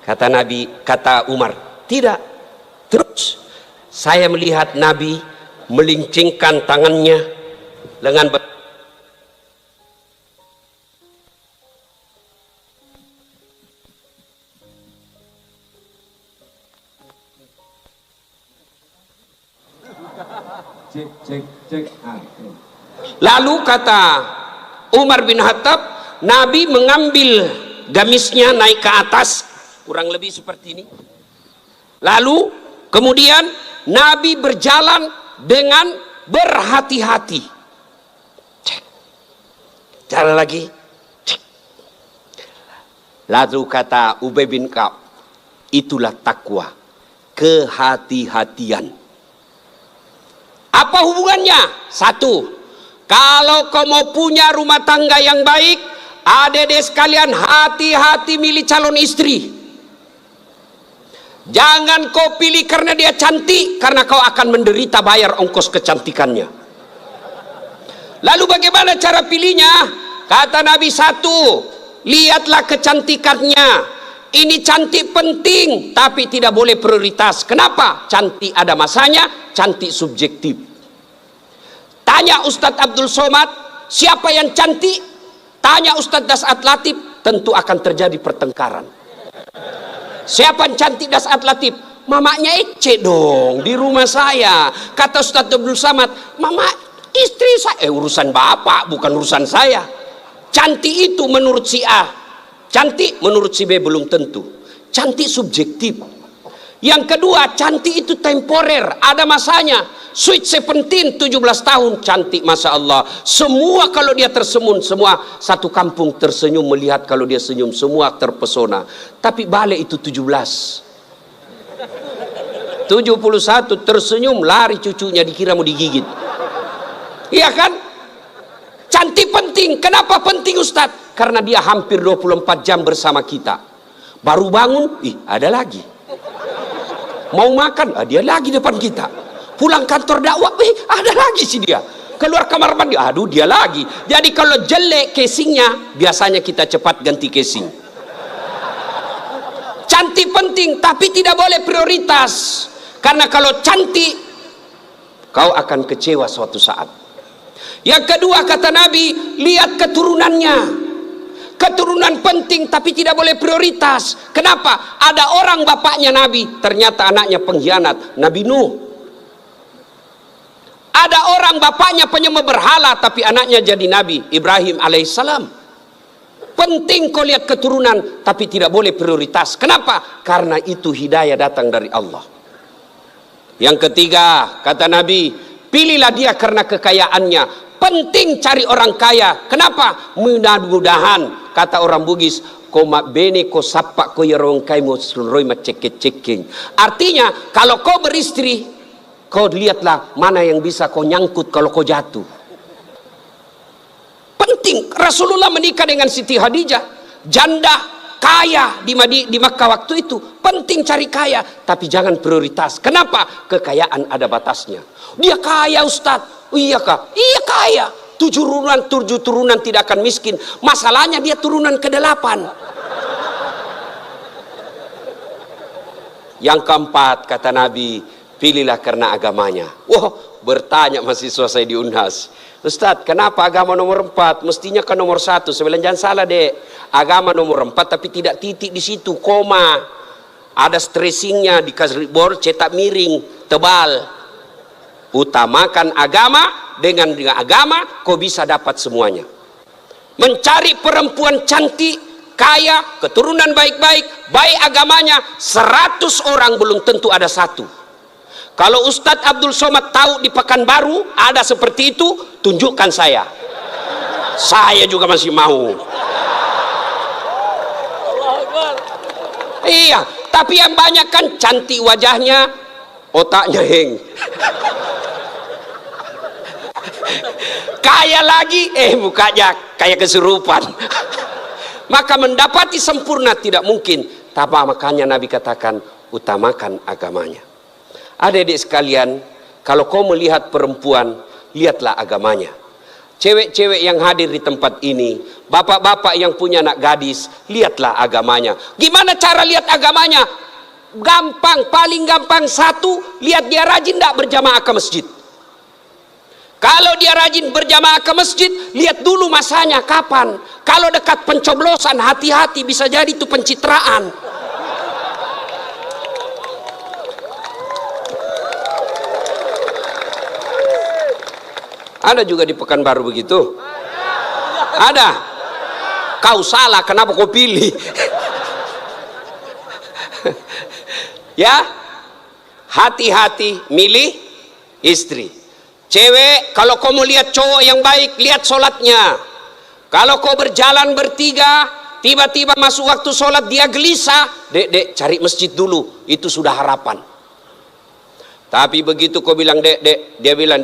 Kata Umar, tidak. Terus saya melihat Nabi melincingkan tangannya lengan cek. Lalu kata Umar bin Khattab, Nabi mengambil gamisnya naik ke atas, kurang lebih seperti ini. Lalu kemudian Nabi berjalan dengan berhati-hati. Jalan lagi. Lalu kata Ubay bin Ka'ab, itulah takwa, kehati-hatian. Apa hubungannya? Satu, kalau kau mau punya rumah tangga yang baik, adik-adik sekalian, hati-hati milih calon istri. Jangan kau pilih karena dia cantik, karena kau akan menderita bayar ongkos kecantikannya. Lalu bagaimana cara pilihnya? Kata Nabi, satu, lihatlah kecantikannya. Ini cantik penting, tapi tidak boleh prioritas. Kenapa? Cantik ada masanya, cantik subjektif. Tanya Ustadz Abdul Somad, siapa yang cantik? Tanya Ustadz Das'at Latif, tentu akan terjadi pertengkaran. Siapa yang cantik Das'at Latif? Mamanya Ece dong, di rumah saya. Kata Ustadz Abdul Samad, mama istri saya, urusan bapak bukan urusan saya. Cantik itu menurut si A, cantik menurut si B belum tentu. Cantik subjektif. Yang kedua, cantik itu temporer, ada masanya. Sweet 17, 17 tahun, cantik Masya Allah. Semua kalau dia tersenyum, semua satu kampung tersenyum melihat kalau dia senyum, semua terpesona. Tapi balik itu 17. 71 tersenyum, lari cucunya dikira mau digigit. Iya kan? Cantik penting. Kenapa penting Ustadz? Karena dia hampir 24 jam bersama kita. Baru bangun, ada lagi. Mau makan, dia lagi depan kita. Pulang kantor dakwah, ada lagi sih dia. Keluar kamar mandi, aduh dia lagi. Jadi kalau jelek casingnya, biasanya kita cepat ganti casing. Cantik penting, tapi tidak boleh prioritas. Karena kalau cantik, kau akan kecewa suatu saat. Yang kedua kata Nabi, lihat keturunannya. Keturunan penting tapi tidak boleh prioritas. Kenapa? Ada orang bapaknya Nabi, ternyata anaknya pengkhianat, Nabi Nuh. Ada orang bapaknya penyembah berhala tapi anaknya jadi Nabi, Ibrahim alaihissalam. Penting kau lihat keturunan tapi tidak boleh prioritas. Kenapa? Karena itu hidayah datang dari Allah. Yang ketiga kata Nabi, pilihlah dia karena kekayaannya. Penting cari orang kaya. Kenapa? Mudah-mudahan kata orang Bugis, koma bene ko sapa ko yarong kai mo sunroi maceket-ceking. Artinya kalau kau beristri, kau lihatlah mana yang bisa kau nyangkut kalau kau jatuh. Penting. Rasulullah menikah dengan Siti Khadijah, janda kaya di Makkah waktu itu. Penting cari kaya, tapi jangan prioritas. Kenapa? Kekayaan ada batasnya. Dia kaya Ustadz. Iya kah? Iya kaya. 7 turunan tidak akan miskin. Masalahnya dia turunan ke-8. Yang keempat kata Nabi, pilihlah karena agamanya. Wah, bertanya mahasiswa saya di Unhas, Ustadz kenapa agama nomor 4? Mestinya kan nomor 1. Saya bilang jangan salah dek, agama nomor 4 tapi tidak titik di situ, koma. Ada stressingnya, dikasih board cetak miring tebal. Utamakan agama, dengan agama kau bisa dapat semuanya. Mencari perempuan cantik, kaya, keturunan baik-baik, baik agamanya, 100 orang belum tentu ada 1. Kalau Ustadz Abdul Somad tahu di Pekanbaru ada seperti itu, tunjukkan saya. Saya juga masih mau. Iya, tapi yang banyak kan cantik wajahnya, otaknya heng. Kaya lagi, mukanya kayak kesurupan. Maka mendapati sempurna tidak mungkin. Tapi makanya Nabi katakan, utamakan agamanya. Adik-adik sekalian, kalau kau melihat perempuan, lihatlah agamanya. Cewek-cewek yang hadir di tempat ini, bapak-bapak yang punya anak gadis, lihatlah agamanya. Gimana cara lihat agamanya? Gampang, paling gampang. 1, lihat dia rajin tidak berjamaah ke masjid. Kalau dia rajin berjamaah ke masjid, lihat dulu masanya kapan. Kalau dekat pencoblosan, hati-hati, bisa jadi itu pencitraan. Ada juga di Pekanbaru begitu? Ada? Kau salah, kenapa kau pilih? Ya, hati-hati milih istri. Cewek, kalau kau mau lihat cowok yang baik, lihat sholatnya. Kalau kau berjalan bertiga, tiba-tiba masuk waktu sholat dia gelisah, dek cari masjid dulu, itu sudah harapan. Tapi begitu kau bilang dek, dia bilang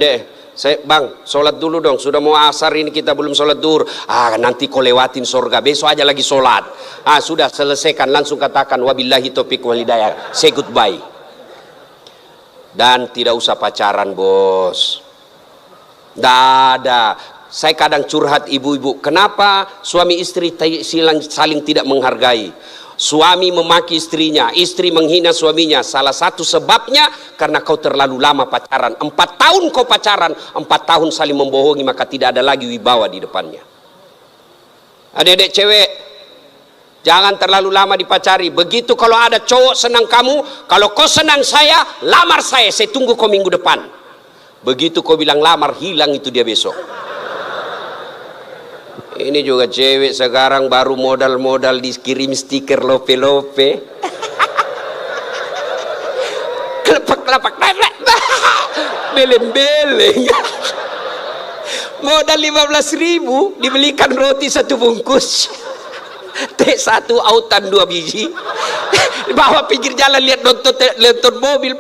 saya bang sholat dulu dong, sudah mau asar ini kita belum sholat duhur. Nanti kau lewatin surga, besok aja lagi sholat. Sudah selesaikan, langsung katakan wabillahi taufiq wal hidayah, say goodbye. Dan tidak usah pacaran bos. Ada. Saya kadang curhat ibu-ibu, kenapa suami istri saling tidak menghargai? Suami memaki istrinya, istri menghina suaminya. Salah satu sebabnya karena kau terlalu lama pacaran. 4 tahun kau pacaran, 4 tahun saling membohongi, maka tidak ada lagi wibawa di depannya. Adik-adik cewek, jangan terlalu lama dipacari. Begitu kalau ada cowok senang kamu, kalau kau senang saya, lamar saya tunggu kau minggu depan. Begitu kau bilang lamar, hilang itu dia besok. Ini juga cewek sekarang baru modal-modal dikirim stiker lope-lope. Kelepak-kelepak, beleng-beleng. Modal 15.000 dibelikan roti 1 bungkus. Teh 1 autan 2 biji. Bawa pinggir jalan lihat nonton mobil.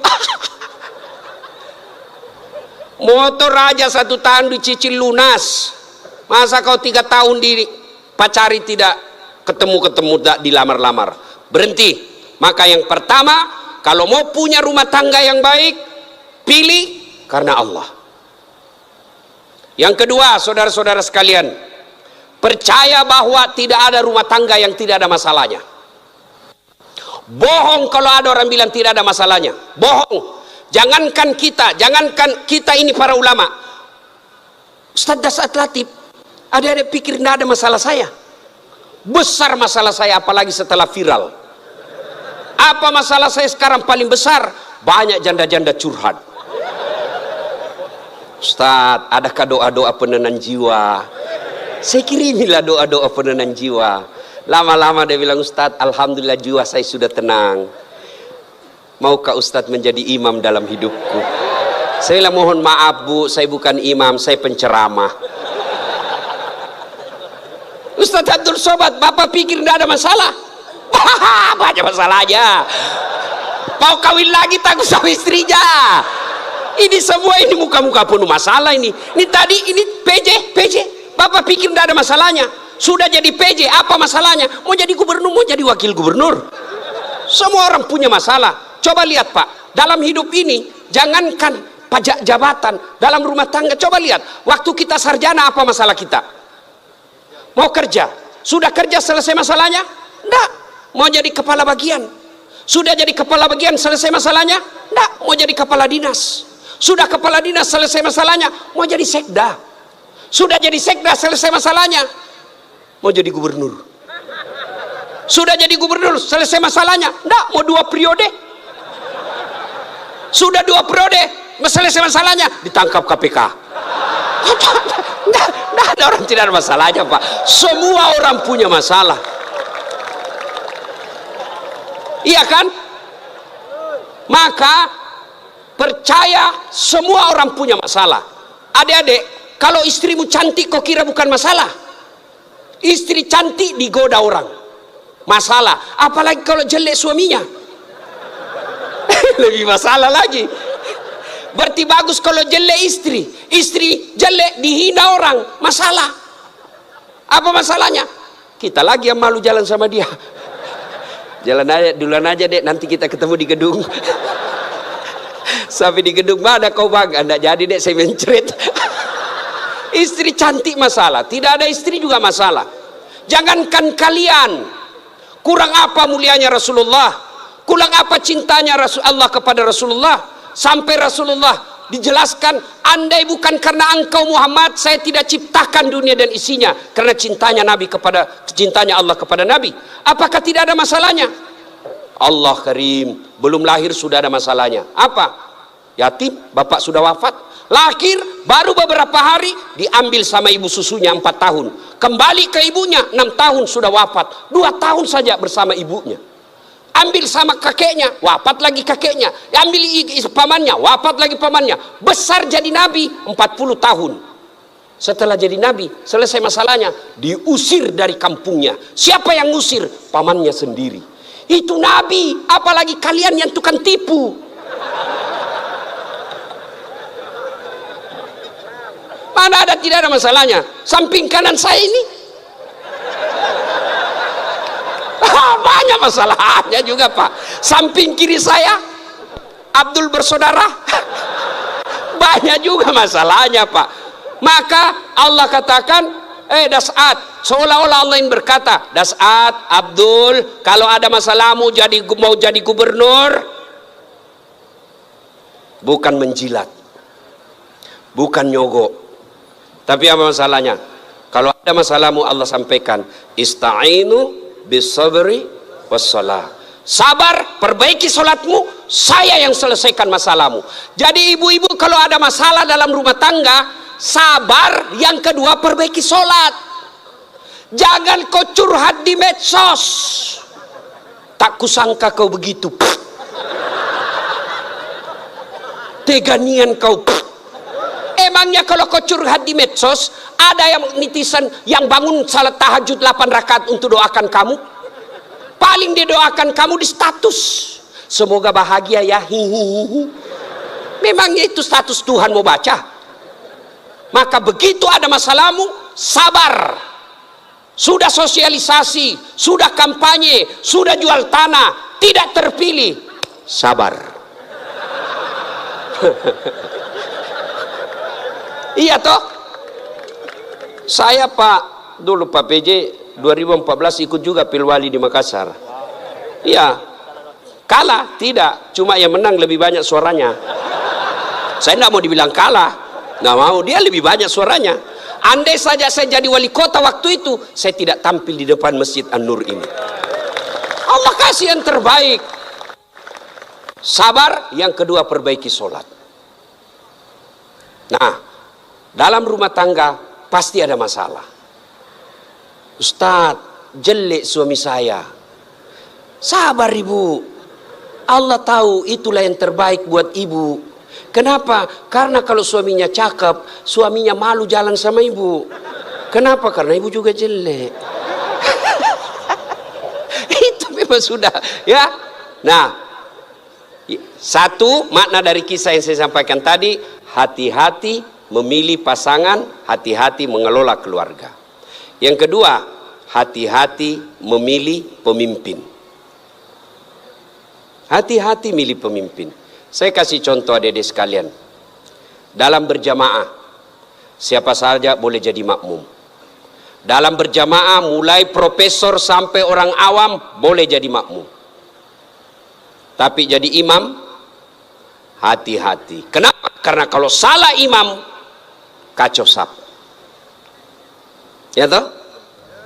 Motor aja 1 tahun dicicil lunas. Masa kau 3 tahun dipacari tidak ketemu-ketemu, dilamar-lamar? Berhenti. Maka yang pertama, kalau mau punya rumah tangga yang baik, pilih karena Allah. Yang kedua, saudara-saudara sekalian, percaya bahwa tidak ada rumah tangga yang tidak ada masalahnya. Bohong kalau ada orang bilang tidak ada masalahnya. Bohong. Jangankan kita ini para ulama. Ustaz Dasat Latif, adik-adik pikir tidak ada masalah saya? Besar masalah saya, apalagi setelah viral. Apa masalah saya sekarang paling besar? Banyak janda-janda curhat. Ustaz, adakah doa-doa penenang jiwa? Saya kirimilah doa-doa penenang jiwa. Lama-lama dia bilang, Ustaz, alhamdulillah jiwa saya sudah tenang. Maukah Ustaz menjadi imam dalam hidupku? Saya bilang, mohon maaf Bu, saya bukan imam, saya penceramah. Ustaz Abdul Somad, Bapak pikir tidak ada masalah? Banyak masalahnya. Mau kawin lagi takut sama istrinya. Ini semua ini muka-muka penuh masalah ini. Ini tadi ini PJ. Bapak pikir tidak ada masalahnya. Sudah jadi PJ, apa masalahnya? Mau jadi gubernur, mau jadi wakil gubernur. Semua orang punya masalah. Coba lihat Pak, dalam hidup ini jangankan pajak jabatan, dalam rumah tangga coba lihat. Waktu kita sarjana apa masalah kita? Mau kerja, sudah kerja selesai masalahnya? Enggak. Mau jadi kepala bagian, sudah jadi kepala bagian selesai masalahnya? Enggak. Mau jadi kepala dinas, sudah kepala dinas selesai masalahnya? Mau jadi sekda, sudah jadi sekda selesai masalahnya? Mau jadi gubernur, sudah jadi gubernur selesai masalahnya? Enggak. Mau 2 periode, sudah 2 periode selesai masalahnya? Ditangkap KPK. Nggak ada orang tidak ada masalahnya Pak. Semua orang punya masalah. Iya kan? Maka percaya semua orang punya masalah. Adik-adik, kalau istrimu cantik kok kira bukan masalah? Istri cantik digoda orang, masalah. Apalagi kalau jelek suaminya, lebih masalah lagi. Berarti bagus kalau jelek istri jelek dihina orang, masalah. Apa masalahnya? Kita lagi yang malu jalan sama dia. Jalan aja, duluan aja dek, nanti kita ketemu di gedung. Sampai di gedung, mana kau bang? Anda jadi dek, saya mencret. Istri cantik masalah, tidak ada istri juga masalah. Jangankan kalian, kurang apa mulianya Rasulullah, kurang apa cintanya Allah kepada Rasulullah. Sampai Rasulullah dijelaskan, andai bukan karena engkau Muhammad, saya tidak ciptakan dunia dan isinya. Karena cintanya Allah kepada Nabi. Apakah tidak ada masalahnya? Allah Karim, belum lahir sudah ada masalahnya. Apa? Yatim, bapak sudah wafat. Lahir baru beberapa hari diambil sama ibu susunya 4 tahun. Kembali ke ibunya 6 tahun sudah wafat. 2 tahun saja bersama ibunya. Ambil sama kakeknya, wafat lagi kakeknya. Ambil pamannya, wafat lagi pamannya. Besar jadi nabi 40 tahun. Setelah jadi nabi, selesai masalahnya, diusir dari kampungnya. Siapa yang ngusir? Pamannya sendiri. Itu nabi, apalagi kalian yang tukang tipu. Mana ada tidak ada masalahnya? Samping kanan saya ini banyak masalahnya juga Pak. Samping kiri saya Abdul bersaudara banyak juga masalahnya Pak. Maka Allah katakan, Das'at, Seolah-olah Allah yang berkata, Das'at, Abdul, kalau ada masalahmu mau jadi gubernur, bukan menjilat, bukan nyogok. Tapi apa masalahnya? Kalau ada masalahmu Allah sampaikan, ista'inu bisabri wassalah. Sabar, perbaiki solatmu, saya yang selesaikan masalahmu. Jadi ibu-ibu kalau ada masalah dalam rumah tangga, sabar, yang kedua perbaiki solat. Jangan kau curhat di medsos. Tak kusangka kau begitu. Teganian kau. Emangnya kalau kau curhat di medsos, ada yang netizen yang bangun salat tahajud 8 rakaat untuk doakan kamu? Paling dia doakan kamu di status, semoga bahagia ya, hihihi. Memangnya itu status Tuhan mau baca? Maka begitu ada masalahmu, sabar. Sudah sosialisasi, sudah kampanye, sudah jual tanah, tidak terpilih, sabar. Iya toh? Saya dulu Pak PJ 2014 ikut juga Pilwali di Makassar. Iya, kalah tidak, cuma yang menang lebih banyak suaranya. Saya tidak mau dibilang kalah, nggak mau, dia lebih banyak suaranya. Andai saja saya jadi wali kota waktu itu, saya tidak tampil di depan Masjid An-Nur ini. Allah kasih yang terbaik. Sabar, yang kedua perbaiki sholat. Nah, dalam rumah tangga pasti ada masalah. Ustadz, jelek suami saya. Sabar ibu, Allah tahu itulah yang terbaik buat ibu. Kenapa? Karena kalau suaminya cakep, suaminya malu jalan sama ibu. Kenapa? Karena ibu juga jelek. Itu memang sudah, ya. Nah, satu makna dari kisah yang saya sampaikan tadi, hati-hati memilih pasangan, hati-hati mengelola keluarga. Yang kedua, hati-hati memilih pemimpin. Hati-hati milih pemimpin. Saya kasih contoh adik-adik sekalian. Dalam berjamaah, siapa saja boleh jadi makmum. Dalam berjamaah, mulai profesor sampai orang awam boleh jadi makmum. Tapi jadi imam, hati-hati. Kenapa? Karena kalau salah imam, kacau sap. Ya toh?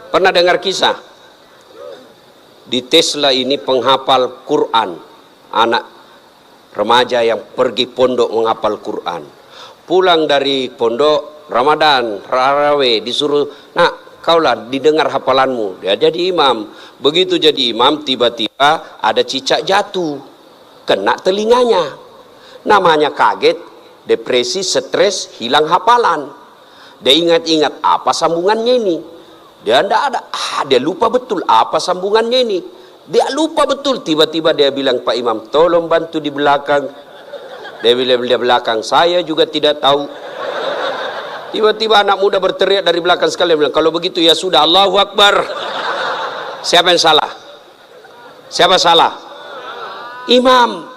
Pernah dengar kisah? Di Tesla ini penghafal Quran, anak remaja yang pergi pondok menghafal Quran. Pulang dari pondok Ramadan, Tarawih, disuruh, nak, kaulah didengar hafalanmu. Dia jadi imam. Begitu jadi imam, tiba-tiba ada cicak jatuh, kena telinganya. Namanya kaget, depresi, stres, hilang hafalan. Dia ingat-ingat apa sambungannya ini. Dia tidak ada, dia lupa betul apa sambungannya ini. Dia lupa betul, tiba-tiba dia bilang, Pak Imam, tolong bantu di belakang. Dia bilang di belakang, saya juga tidak tahu. Tiba-tiba anak muda berteriak dari belakang sekali, bilang, kalau begitu ya sudah, Allahu Akbar. Siapa yang salah? Siapa salah? Imam.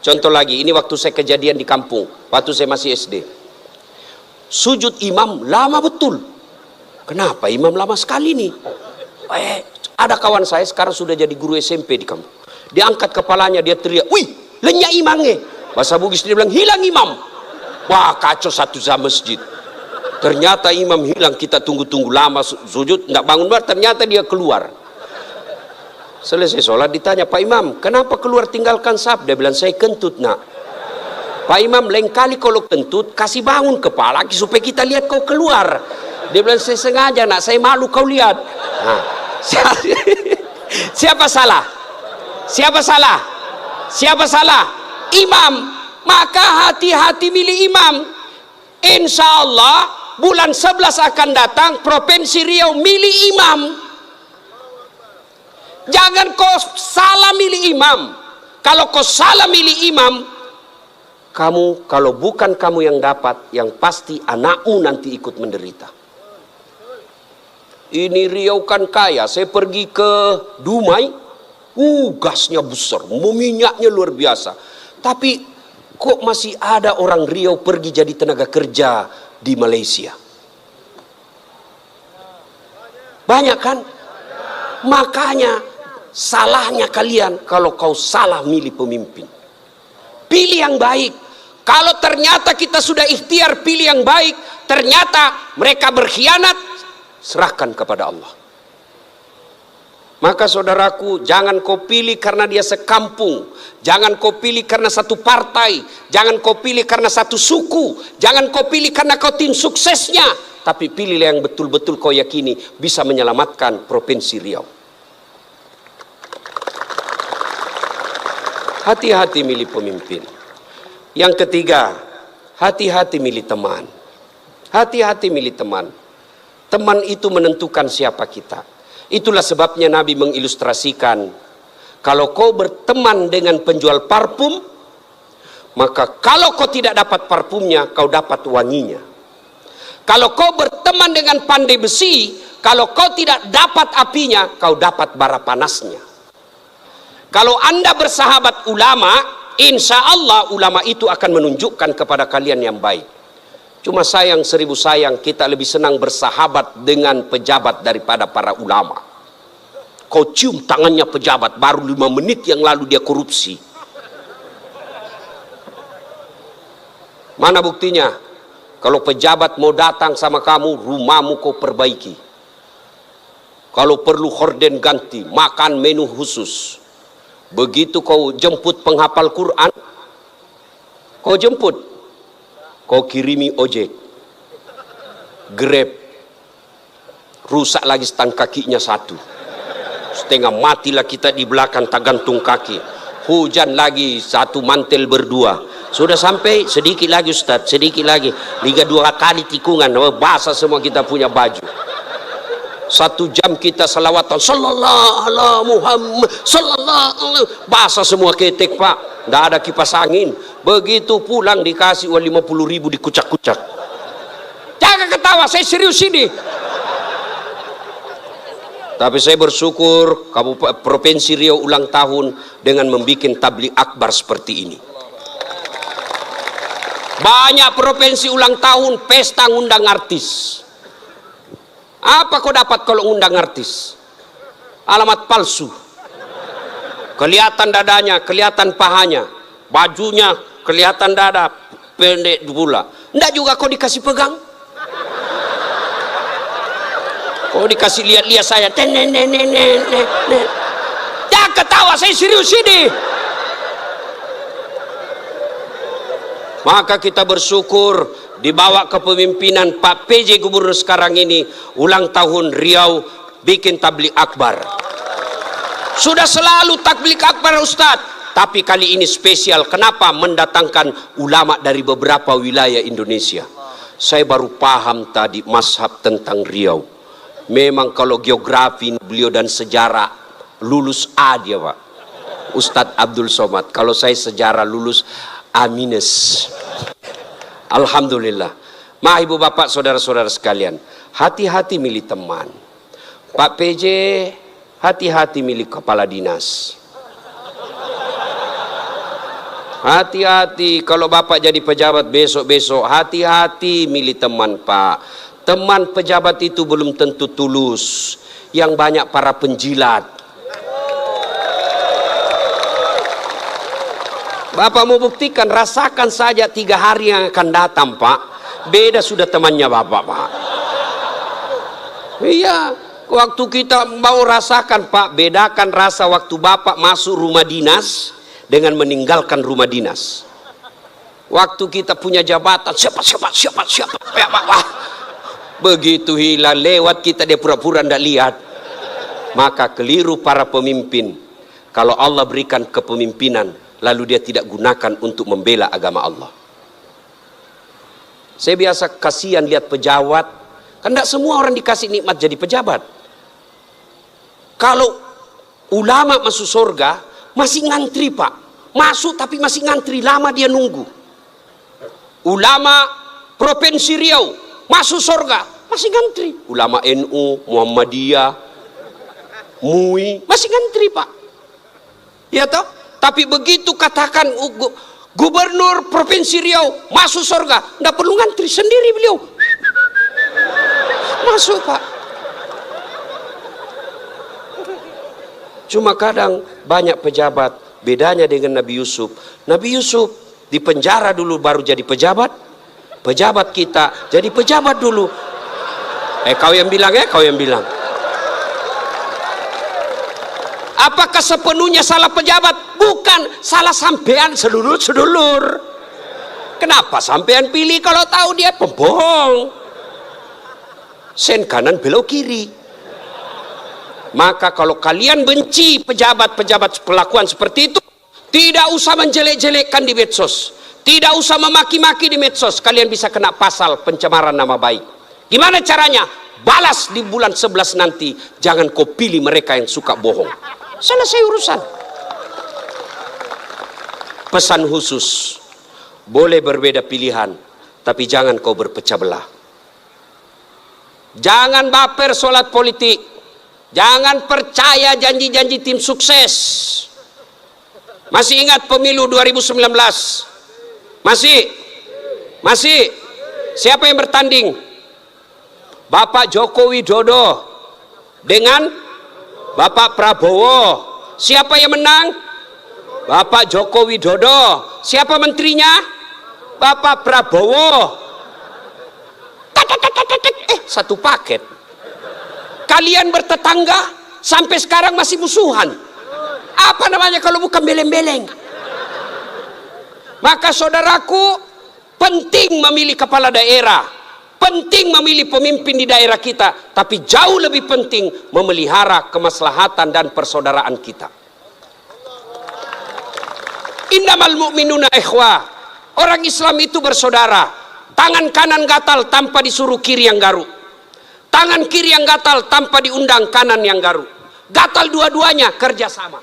Contoh lagi, ini waktu saya kejadian di kampung, waktu saya masih SD. Sujud imam lama betul. Kenapa imam lama sekali nih? Ada kawan saya sekarang sudah jadi guru SMP di kampung. Dia angkat kepalanya, dia teriak, wih, lenyap imamnya. Bahasa Bugis dia bilang, hilang imam. Wah, kacau satu masjid. Ternyata imam hilang, kita tunggu-tunggu lama sujud, nggak bangun, ternyata dia keluar. Selesai sholat ditanya, Pak Imam, kenapa keluar tinggalkan saf? Dia bilang, saya kentut nak. Pak Imam, lain kali kalau kentut, kasih bangun kepala supaya kita lihat kau keluar. Dia bilang, saya sengaja nak, saya malu kau lihat. Nah, siapa salah? Siapa salah? Siapa salah? Imam. Maka hati-hati milih imam. Insya Allah bulan 11 akan datang Provinsi Riau milih imam. Jangan kau salah milih imam. Kalau kau salah milih imam, kamu, kalau bukan kamu yang dapat, yang pasti anakmu nanti ikut menderita. Ini Riau kan kaya. Saya pergi ke Dumai, gasnya besar, minyaknya luar biasa. Tapi kok masih ada orang Riau pergi jadi tenaga kerja di Malaysia? Banyak kan? Makanya salahnya kalian kalau kau salah milih pemimpin. Pilih yang baik. Kalau ternyata kita sudah ikhtiar pilih yang baik, ternyata mereka berkhianat, serahkan kepada Allah. Maka saudaraku, jangan kau pilih karena dia sekampung, jangan kau pilih karena satu partai, jangan kau pilih karena satu suku, jangan kau pilih karena kau tim suksesnya, tapi pilihlah yang betul-betul kau yakini bisa menyelamatkan Provinsi Riau. Hati-hati milih pemimpin. Yang ketiga, hati-hati milih teman. Hati-hati milih teman. Teman itu menentukan siapa kita. Itulah sebabnya Nabi mengilustrasikan, kalau kau berteman dengan penjual parfum, maka kalau kau tidak dapat parfumnya, kau dapat wanginya. Kalau kau berteman dengan pandai besi, kalau kau tidak dapat apinya, kau dapat bara panasnya. Kalau Anda bersahabat ulama, insya Allah ulama itu akan menunjukkan kepada kalian yang baik. Cuma sayang, seribu sayang, kita lebih senang bersahabat dengan pejabat daripada para ulama. Kau cium tangannya pejabat, baru 5 menit yang lalu dia korupsi. Mana buktinya? Kalau pejabat mau datang sama kamu, rumahmu kau perbaiki. Kalau perlu horden ganti, makan menu khusus. Begitu kau jemput penghafal Quran, kau jemput, kau kirimi ojek, Grab, rusak lagi stang kakinya satu, setengah matilah kita di belakang tak gantung kaki, hujan lagi satu mantel berdua, sudah sampai sedikit lagi Ustaz, sedikit lagi, 2 kali tikungan, basah semua kita punya baju. 1 jam kita salawatan sallallahu ala Muhammad sallallahu, basah semua ketek Pak, tidak ada kipas angin. Begitu pulang dikasih uang 50.000 dikucak-kucak. Jangan ketawa, saya serius ini. Tapi saya bersyukur Provinsi Riau ulang tahun dengan membuat tabligh akbar seperti ini. Banyak provinsi ulang tahun pesta ngundang artis. Apa kau dapat kalau ngundang artis? Alamat palsu. Kelihatan dadanya, kelihatan pahanya, bajunya kelihatan dada, pendek pula. Nggak juga kau dikasih pegang. Kau dikasih lihat-lihat saya. Jangan ketawa, saya serius ini. Maka kita bersyukur dibawa kepemimpinan Pak PJ Gubernur sekarang ini, ulang tahun Riau bikin tabligh akbar. Sudah selalu tabligh akbar Ustadz, tapi kali ini spesial. Kenapa? Mendatangkan ulama dari beberapa wilayah Indonesia. Saya baru paham tadi mazhab tentang Riau. Memang kalau geografi beliau dan sejarah lulus A dia Pak, Ustadz Abdul Somad. Kalau saya sejarah lulus A-. Alhamdulillah. Ma ibu bapak saudara-saudara sekalian, hati-hati milih teman. Pak PJ, hati-hati milih kepala dinas. Hati-hati kalau bapak jadi pejabat besok-besok, hati-hati milih teman Pak. Teman pejabat itu belum tentu tulus, yang banyak para penjilat. Bapak mau buktikan, rasakan saja 3 hari yang akan datang Pak, beda sudah temannya bapak Pak. Iya, waktu kita mau rasakan Pak, bedakan rasa waktu bapak masuk rumah dinas dengan meninggalkan rumah dinas. Waktu kita punya jabatan, siapa, begitu hilang lewat kita dia pura-pura tidak lihat. Maka keliru para pemimpin. Kalau Allah berikan kepemimpinan lalu dia tidak gunakan untuk membela agama Allah. Saya biasa kasihan lihat pejabat, kan tidak semua orang dikasih nikmat jadi pejabat. Kalau ulama masuk surga masih ngantri Pak, masuk tapi masih ngantri, lama dia nunggu. Ulama Provinsi Riau masuk surga masih ngantri. Ulama NU, Muhammadiyah, MUI masih ngantri Pak. Ya toh? Tapi begitu katakan Gubernur Provinsi Riau masuk surga, tidak perlu ngantri, sendiri beliau masuk Pak. Cuma kadang banyak pejabat, bedanya dengan Nabi Yusuf. Nabi Yusuf di penjara dulu baru jadi pejabat. Pejabat kita jadi pejabat dulu. Kau yang bilang kau yang bilang. Apakah sepenuhnya salah pejabat? Bukan, salah sampean sedulur-sedulur. Kenapa sampean pilih kalau tahu dia pembohong? Sen kanan belok kiri. Maka kalau kalian benci pejabat-pejabat perlakuan seperti itu, tidak usah menjelek-jelekkan di medsos, tidak usah memaki-maki di medsos. Kalian bisa kena pasal pencemaran nama baik. Gimana caranya? Balas di bulan 11 nanti. Jangan kau pilih mereka yang suka bohong. Selesai urusan. Pesan khusus, boleh berbeda pilihan, tapi jangan kau berpecah belah. Jangan baper solat politik. Jangan percaya janji-janji tim sukses. Masih ingat pemilu 2019? Masih? Siapa yang bertanding? Bapak Joko Widodo dengan Bapak Prabowo. Siapa yang menang? Bapak Joko Widodo. Siapa menterinya? Bapak Prabowo. Satu paket. Kalian bertetangga sampai sekarang masih musuhan. Apa namanya kalau bukan beleng-beleng? Maka saudaraku, penting memilih kepala daerah, penting memilih pemimpin di daerah kita, tapi jauh lebih penting memelihara kemaslahatan dan persaudaraan kita. Innamal mu'minuna ikhwah. Orang Islam itu bersaudara. Tangan kanan gatal tanpa disuruh kiri yang garuk. Tangan kiri yang gatal tanpa diundang kanan yang garuk. Gatal dua-duanya, kerjasama.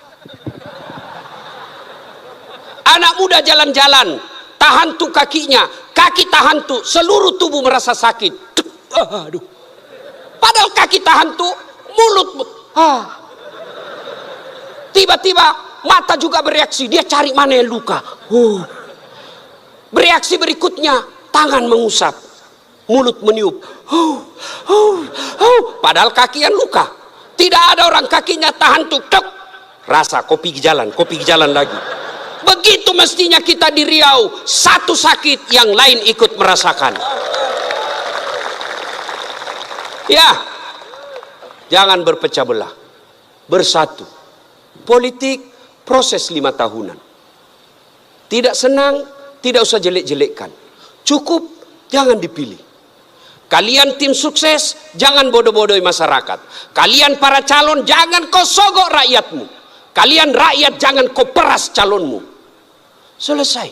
Anak muda jalan-jalan, tahan tuh kakinya, kaki tahan tuh, seluruh tubuh merasa sakit. Aduh. Padahal kaki tahan tuh, mulut. Tiba-tiba mata juga bereaksi, dia cari mana yang luka. Bereaksi berikutnya, tangan mengusap, mulut meniup. Padahal kaki yang luka. Tidak ada orang kakinya tahan tuh, rasa kopi jalan lagi. Begitu mestinya kita di Riau, satu sakit yang lain ikut merasakan. Ya, jangan berpecah belah, bersatu. Politik proses 5 tahunan. Tidak senang, tidak usah jelek-jelekkan. Cukup, jangan dipilih. Kalian tim sukses, jangan bodoh-bodohi masyarakat. Kalian para calon, jangan kau sogok rakyatmu. Kalian rakyat, jangan kau peras calonmu. Selesai.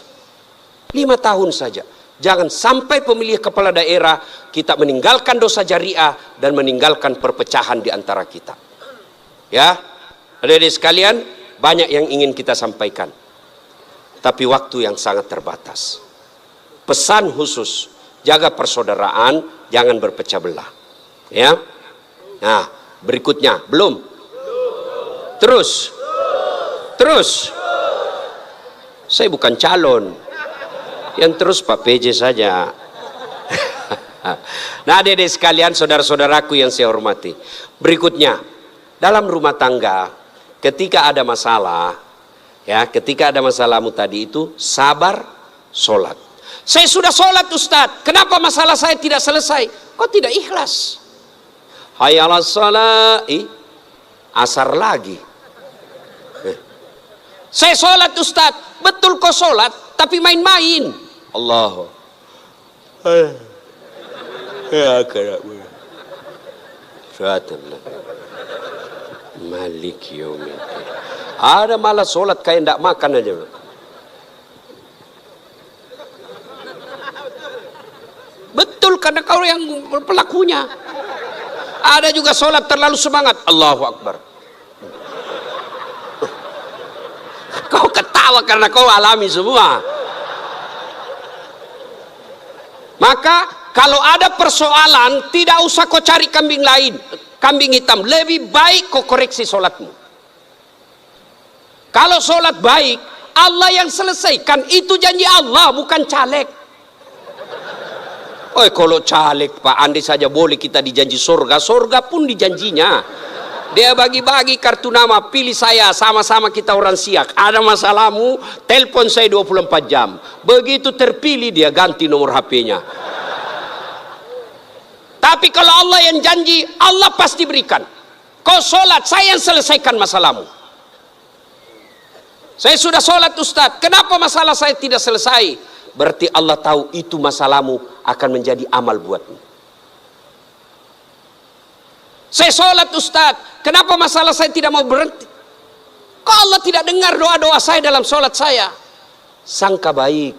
5 tahun saja. Jangan sampai pemilih kepala daerah kita meninggalkan dosa jariah dan meninggalkan perpecahan di antara kita. Ya, adik-adik sekalian, banyak yang ingin kita sampaikan, tapi waktu yang sangat terbatas. Pesan khusus, jaga persaudaraan, jangan berpecah belah. Ya. Nah, berikutnya belum. Terus. Saya bukan calon. Yang terus Pak PJ saja. Nah, adik-adik sekalian, saudara-saudaraku yang saya hormati. Berikutnya, dalam rumah tangga, ketika ada masalah, ya, ketika ada masalahmu tadi itu, sabar, sholat. Saya sudah sholat Ustadz, kenapa masalah saya tidak selesai? Kok tidak ikhlas? Hayya 'alas shalah, asar lagi. Saya sholat Ustadz, betul kok sholat, tapi main-main. Allah. Ya kerabu. Syaitanlah. Malik yaumiddin. Ada malah sholat kayak ndak makan aja. Betul, karena kau yang pelakunya. Ada juga sholat terlalu semangat. Allahu Akbar. Kau ketawa karena kau alami semua. Maka kalau ada persoalan, tidak usah kau cari kambing lain, kambing hitam. Lebih baik kau koreksi sholatmu. Kalau sholat baik, Allah yang selesaikan. Itu janji Allah, bukan caleg. Oh, kalau caleg Pak Andi saja boleh kita dijanji surga, surga pun dijanjinya. Dia bagi-bagi kartu nama, pilih saya, sama-sama kita orang Siak. Ada masalahmu, telepon saya 24 jam. Begitu terpilih dia ganti nomor HP-nya. Tapi kalau Allah yang janji, Allah pasti berikan. Kau sholat, saya yang selesaikan masalahmu. Saya sudah sholat Ustadz, kenapa masalah saya tidak selesai? Berarti Allah tahu itu masalahmu akan menjadi amal buatmu. Saya sholat Ustadz, kenapa masalah saya tidak mau berhenti? Kok Allah tidak dengar doa-doa saya dalam sholat saya? Sangka baik.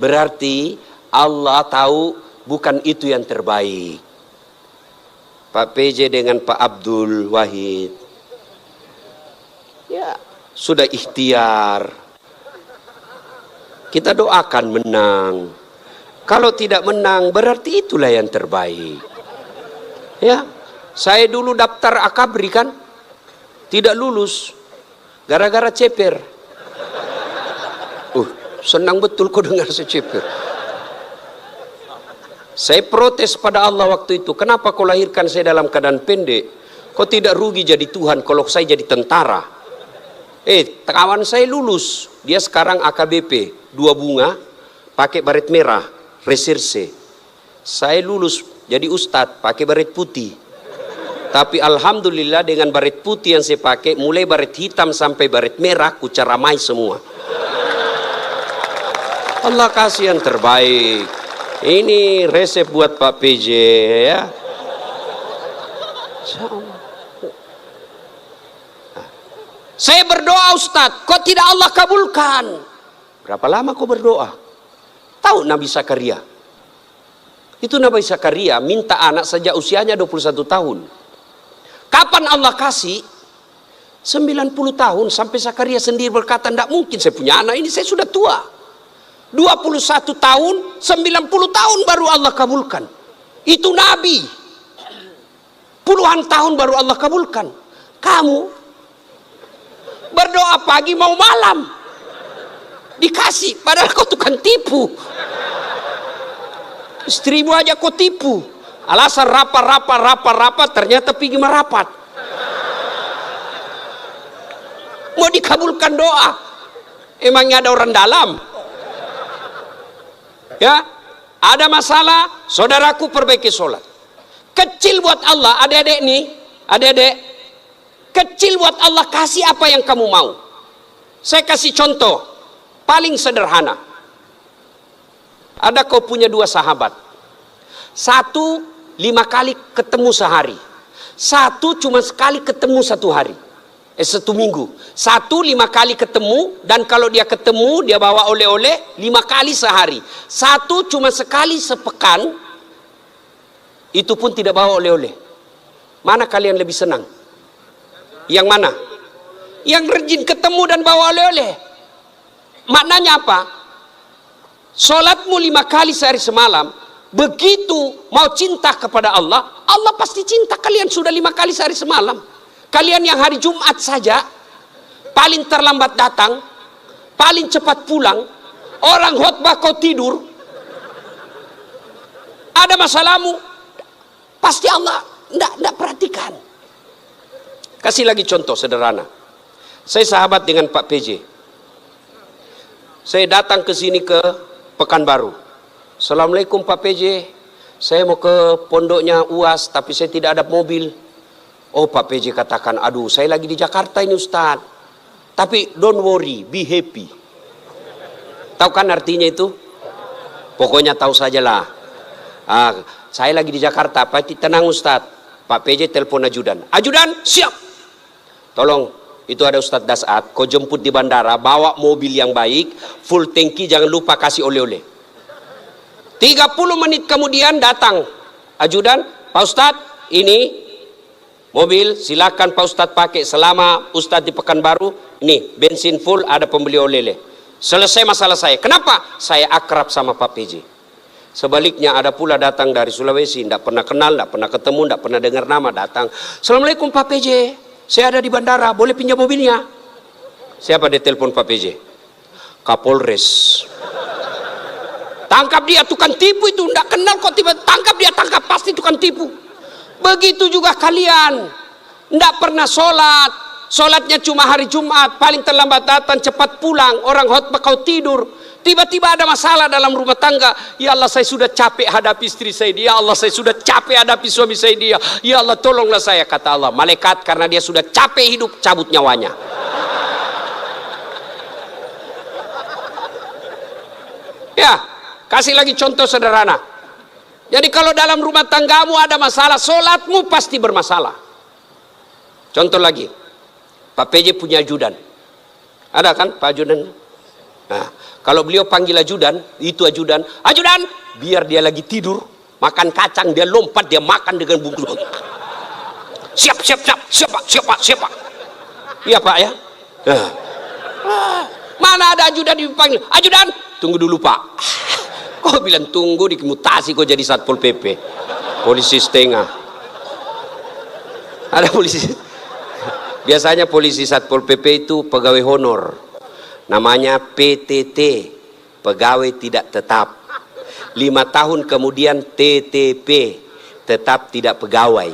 Berarti Allah tahu bukan itu yang terbaik. Pak PJ dengan Pak Abdul Wahid, ya sudah ikhtiar. Kita doakan menang. Kalau tidak menang berarti itulah yang terbaik. Ya. Saya dulu daftar akabri kan, tidak lulus, gara-gara ceper. Senang betul kau dengar saya ceper. Saya protes pada Allah waktu itu, kenapa kau lahirkan saya dalam keadaan pendek? Kau tidak rugi jadi Tuhan kalau saya jadi tentara. Kawan saya lulus, dia sekarang AKBP, 2 bunga, pakai baret merah, reserse. Saya lulus jadi ustadz, pakai baret putih. Tapi alhamdulillah dengan baret putih yang saya pakai, mulai baret hitam sampai baret merah, ku caramai semua. Allah kasih yang terbaik. Ini resep buat Pak PJ ya. Saya berdoa Ustadz, kok tidak Allah kabulkan? Berapa lama kau berdoa? Tahu Nabi Zakaria? Itu Nabi Zakaria minta anak sejak usianya 21 tahun. Kapan Allah kasih? 90 tahun sampai Zakaria sendiri berkata, tidak mungkin saya punya anak ini, saya sudah tua. 21 tahun, 90 tahun baru Allah kabulkan. Itu Nabi. Puluhan tahun baru Allah kabulkan. Kamu berdoa pagi mau malam dikasih, padahal kau tukang tipu. Istrimu aja kau tipu. Alasan rapat, ternyata pergi merapat. Mau dikabulkan doa, emangnya ada orang dalam? Ya, ada masalah, saudaraku perbaiki sholat. Kecil buat Allah, adik-adik nih, adik-adik, kecil buat Allah, kasih apa yang kamu mau. Saya kasih contoh, paling sederhana. Ada kau punya 2 sahabat. Satu 5 kali ketemu sehari, satu cuma sekali ketemu 1 hari, 1 minggu. Satu 5 kali ketemu, dan kalau dia ketemu dia bawa oleh-oleh 5 kali sehari. Satu cuma sekali sepekan, itu pun tidak bawa oleh-oleh. Mana kalian lebih senang? Yang mana? Yang rajin ketemu dan bawa oleh-oleh. Maknanya apa? Sholatmu 5 kali sehari semalam, begitu mau cinta kepada Allah, Allah pasti cinta kalian sudah 5 kali sehari semalam. Kalian yang hari Jumat saja paling terlambat datang, paling cepat pulang, orang khotbah kau tidur, ada masalahmu, pasti Allah tidak perhatikan. Kasih lagi contoh sederhana. Saya sahabat dengan Pak PJ. Saya datang ke sini ke Pekanbaru. Assalamualaikum Pak PJ, saya mau ke pondoknya UAS tapi saya tidak ada mobil. Oh Pak PJ katakan, aduh saya lagi di Jakarta ini Ustaz. Tapi don't worry, be happy. Tahu kan artinya itu? Pokoknya tahu sajalah. Saya lagi di Jakarta, Pak tenang Ustaz. Pak PJ telepon ajudan. Ajudan siap. Tolong, itu ada Ustaz Dasat, kau jemput di bandara, bawa mobil yang baik, full tangki, jangan lupa kasih oleh-oleh. 30 menit kemudian datang ajudan, Pak Ustadz ini mobil silakan Pak Ustadz pakai selama Ustadz di Pekanbaru, ini bensin full, ada pembeli oleh-oleh. Selesai masalah saya. Kenapa? Saya akrab sama Pak PJ. Sebaliknya ada pula datang dari Sulawesi, tidak pernah kenal, tidak pernah ketemu, tidak pernah dengar nama, datang, Assalamualaikum Pak PJ, saya ada di bandara, boleh pinjam mobilnya? Siapa dia telepon Pak PJ? Kapolres. Tangkap dia, tukang tipu itu, tidak kenal kok tiba tangkap dia, tangkap, pasti tukang tipu. Begitu juga kalian, Tidak pernah sholat. Sholatnya cuma hari Jumat, paling terlambat datang, cepat pulang. Orang khotbah kau tidur. Tiba-tiba ada masalah dalam rumah tangga. Ya Allah, saya sudah capek hadapi istri saya. Ya Allah, saya sudah capek hadapi suami saya dia. Ya Allah, tolonglah saya. Kata Allah, malaikat karena dia sudah capek hidup, cabut nyawanya. Ya, kasih lagi contoh sederhana. Jadi kalau dalam rumah tanggamu ada masalah, sholatmu pasti bermasalah. Contoh lagi, Pak PJ punya ajudan. Ada kan Pak ajudan? Nah, kalau beliau panggil ajudan, itu ajudan, ajudan, biar dia lagi tidur, makan kacang, dia lompat, dia makan dengan bungkus. Siap, siap, siap, siap Pak, siap Pak, siap Pak. Iya Pak ya. Nah. Mana ada ajudan dipanggil, ajudan, tunggu dulu Pak. Kau bilang tunggu, dimutasi kau jadi Satpol PP, polisi setengah. Ada polisi. Biasanya polisi Satpol PP itu pegawai honor. Namanya PTT, pegawai tidak tetap. 5 tahun kemudian TTP, tetap tidak pegawai.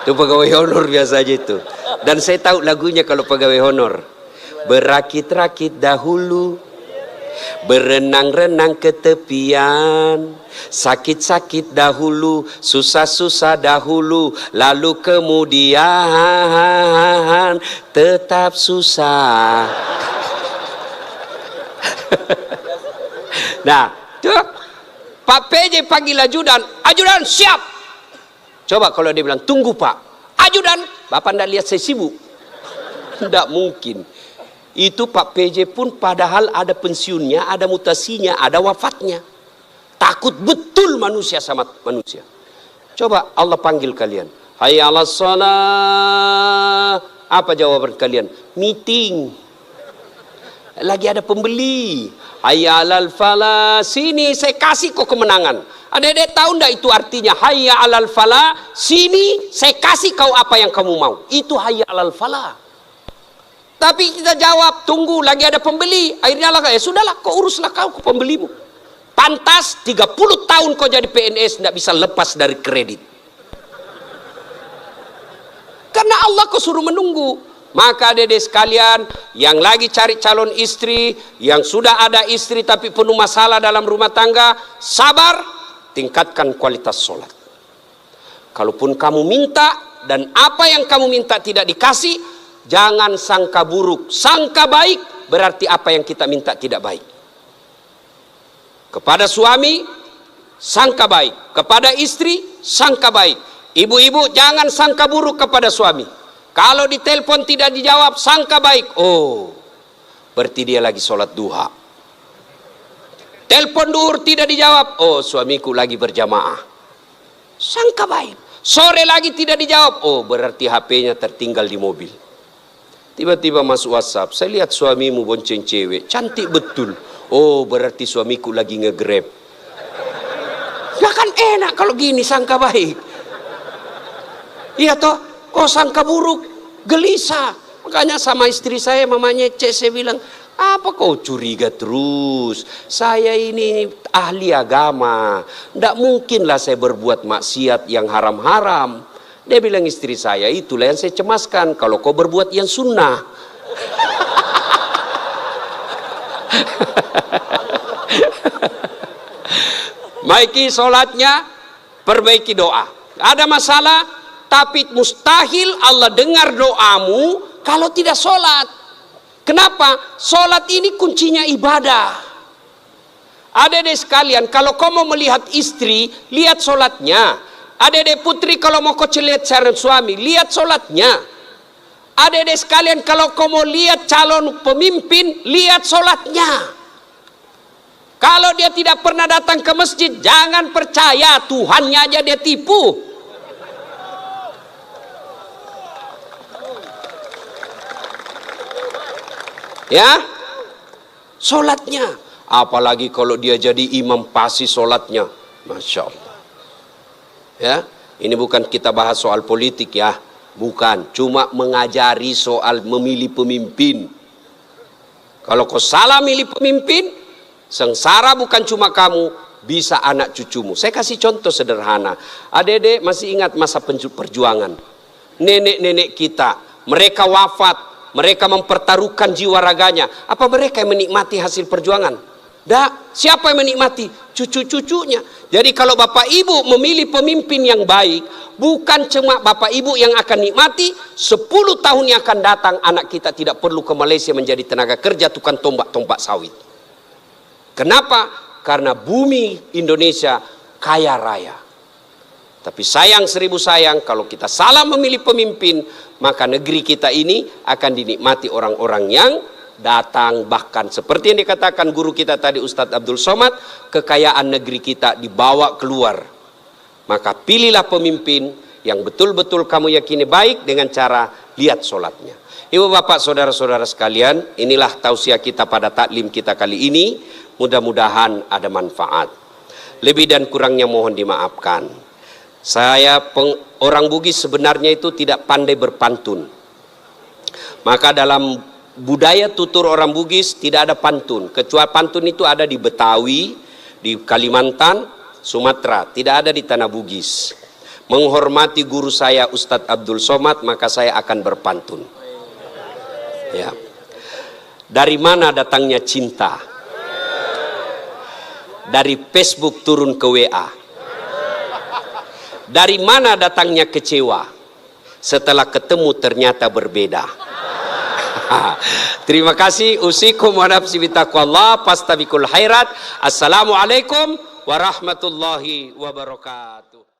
Itu pegawai honor biasanya itu. Dan saya tahu lagunya kalau pegawai honor. Berakit-rakit dahulu, berenang-renang ke tepian, sakit-sakit dahulu, susah-susah dahulu, lalu kemudian tetap susah. Nah, tuh Pak PJ panggil ajudan, ajudan siap. Coba kalau dia bilang tunggu Pak, ajudan, Bapak ndak lihat saya sibuk? Tidak mungkin. Itu Pak PJ pun padahal ada pensiunnya, ada mutasinya, ada wafatnya. Takut betul manusia sama manusia. Coba Allah panggil kalian. Hayya 'alas shalah. Apa jawaban kalian? Meeting. Lagi ada pembeli. Hayya 'alal falah. Sini saya kasih kau kemenangan. Adik-adik tahu enggak itu artinya hayya 'alal falah? Sini saya kasih kau apa yang kamu mau. Itu hayya 'alal falah. Tapi kita jawab, tunggu lagi ada pembeli. Akhirnya lah, ya sudahlah, kau uruslah kau pembelimu. Pantas 30 tahun kau jadi PNS tidak bisa lepas dari kredit. Karena Allah kau suruh menunggu. Maka adik-adik sekalian yang lagi cari calon istri, yang sudah ada istri tapi penuh masalah dalam rumah tangga, sabar, tingkatkan kualitas sholat. Kalaupun kamu minta dan apa yang kamu minta tidak dikasih, jangan sangka buruk, sangka baik, berarti apa yang kita minta tidak baik. Kepada suami, sangka baik. Kepada istri, sangka baik. Ibu-ibu jangan sangka buruk kepada suami. Kalau ditelepon tidak dijawab, sangka baik. Oh, berarti dia lagi sholat duha. Telepon duhur tidak dijawab, oh suamiku lagi berjamaah. Sangka baik. Sore lagi tidak dijawab, oh berarti HP-nya tertinggal di mobil. Tiba-tiba masuk WhatsApp, saya lihat suamimu bonceng cewek, cantik betul. Oh, berarti suamiku lagi nge-grab. Nah kan enak kalau gini sangka baik. Iya toh, kok sangka buruk, gelisah. Makanya sama istri saya, mamanya Cek, saya bilang, apa kau curiga terus? Saya ini ahli agama. Tidak mungkinlah saya berbuat maksiat yang haram-haram. Dia bilang istri saya, itulah yang saya cemaskan. Kalau kau berbuat yang sunnah. Baiki sholatnya, perbaiki doa. Ada masalah, tapi mustahil Allah dengar doamu kalau tidak sholat. Kenapa? Sholat ini kuncinya ibadah. Adik-adik sekalian, kalau kau mau melihat istri, lihat sholatnya. Adik-adik putri kalau mau kau lihat calon suami, lihat sholatnya. Adik-adik sekalian kalau kau mau lihat calon pemimpin, lihat sholatnya. Kalau dia tidak pernah datang ke masjid, jangan percaya, Tuhannya aja dia tipu. Ya, sholatnya. Apalagi kalau dia jadi imam pasti sholatnya, Masya Allah. Ya, ini bukan kita bahas soal politik ya, bukan, cuma mengajari soal memilih pemimpin. Kalau kau salah milih pemimpin, sengsara bukan cuma kamu, bisa anak cucumu. Saya kasih contoh sederhana. Adik-adik masih ingat masa perjuangan. nenek-nenek kita, mereka wafat, mereka mempertaruhkan jiwa raganya. Apa mereka yang menikmati hasil perjuangan? Dah, siapa yang menikmati? Cucu-cucunya. Jadi kalau Bapak Ibu memilih pemimpin yang baik, bukan cuma Bapak Ibu yang akan nikmati, 10 tahun yang akan datang anak kita tidak perlu ke Malaysia menjadi tenaga kerja tukang tombak-tombak sawit. Kenapa? Karena bumi Indonesia kaya raya. Tapi sayang seribu sayang, kalau kita salah memilih pemimpin, maka negeri kita ini akan dinikmati orang-orang yang datang. Bahkan seperti yang dikatakan guru kita tadi, Ustadz Abdul Somad, kekayaan negeri kita dibawa keluar. Maka pilihlah pemimpin yang betul-betul kamu yakini baik dengan cara lihat sholatnya. Ibu bapak saudara-saudara sekalian, inilah tausiah kita pada taklim kita kali ini. Mudah-mudahan ada manfaat. Lebih dan kurangnya mohon dimaafkan. Saya orang Bugis sebenarnya itu tidak pandai berpantun. Maka dalam budaya tutur orang Bugis tidak ada pantun. Kecuali pantun itu ada di Betawi, di Kalimantan, Sumatera. Tidak ada di tanah Bugis. Menghormati guru saya Ustadz Abdul Somad, maka saya akan berpantun. Ya. Dari mana datangnya cinta? Dari Facebook turun ke WA. Dari mana datangnya kecewa? Setelah ketemu ternyata berbeda. Terima kasih. Usikum wa nafsi bitaqwallah, fastabiqul khairat. Assalamualaikum warahmatullahi wabarakatuh.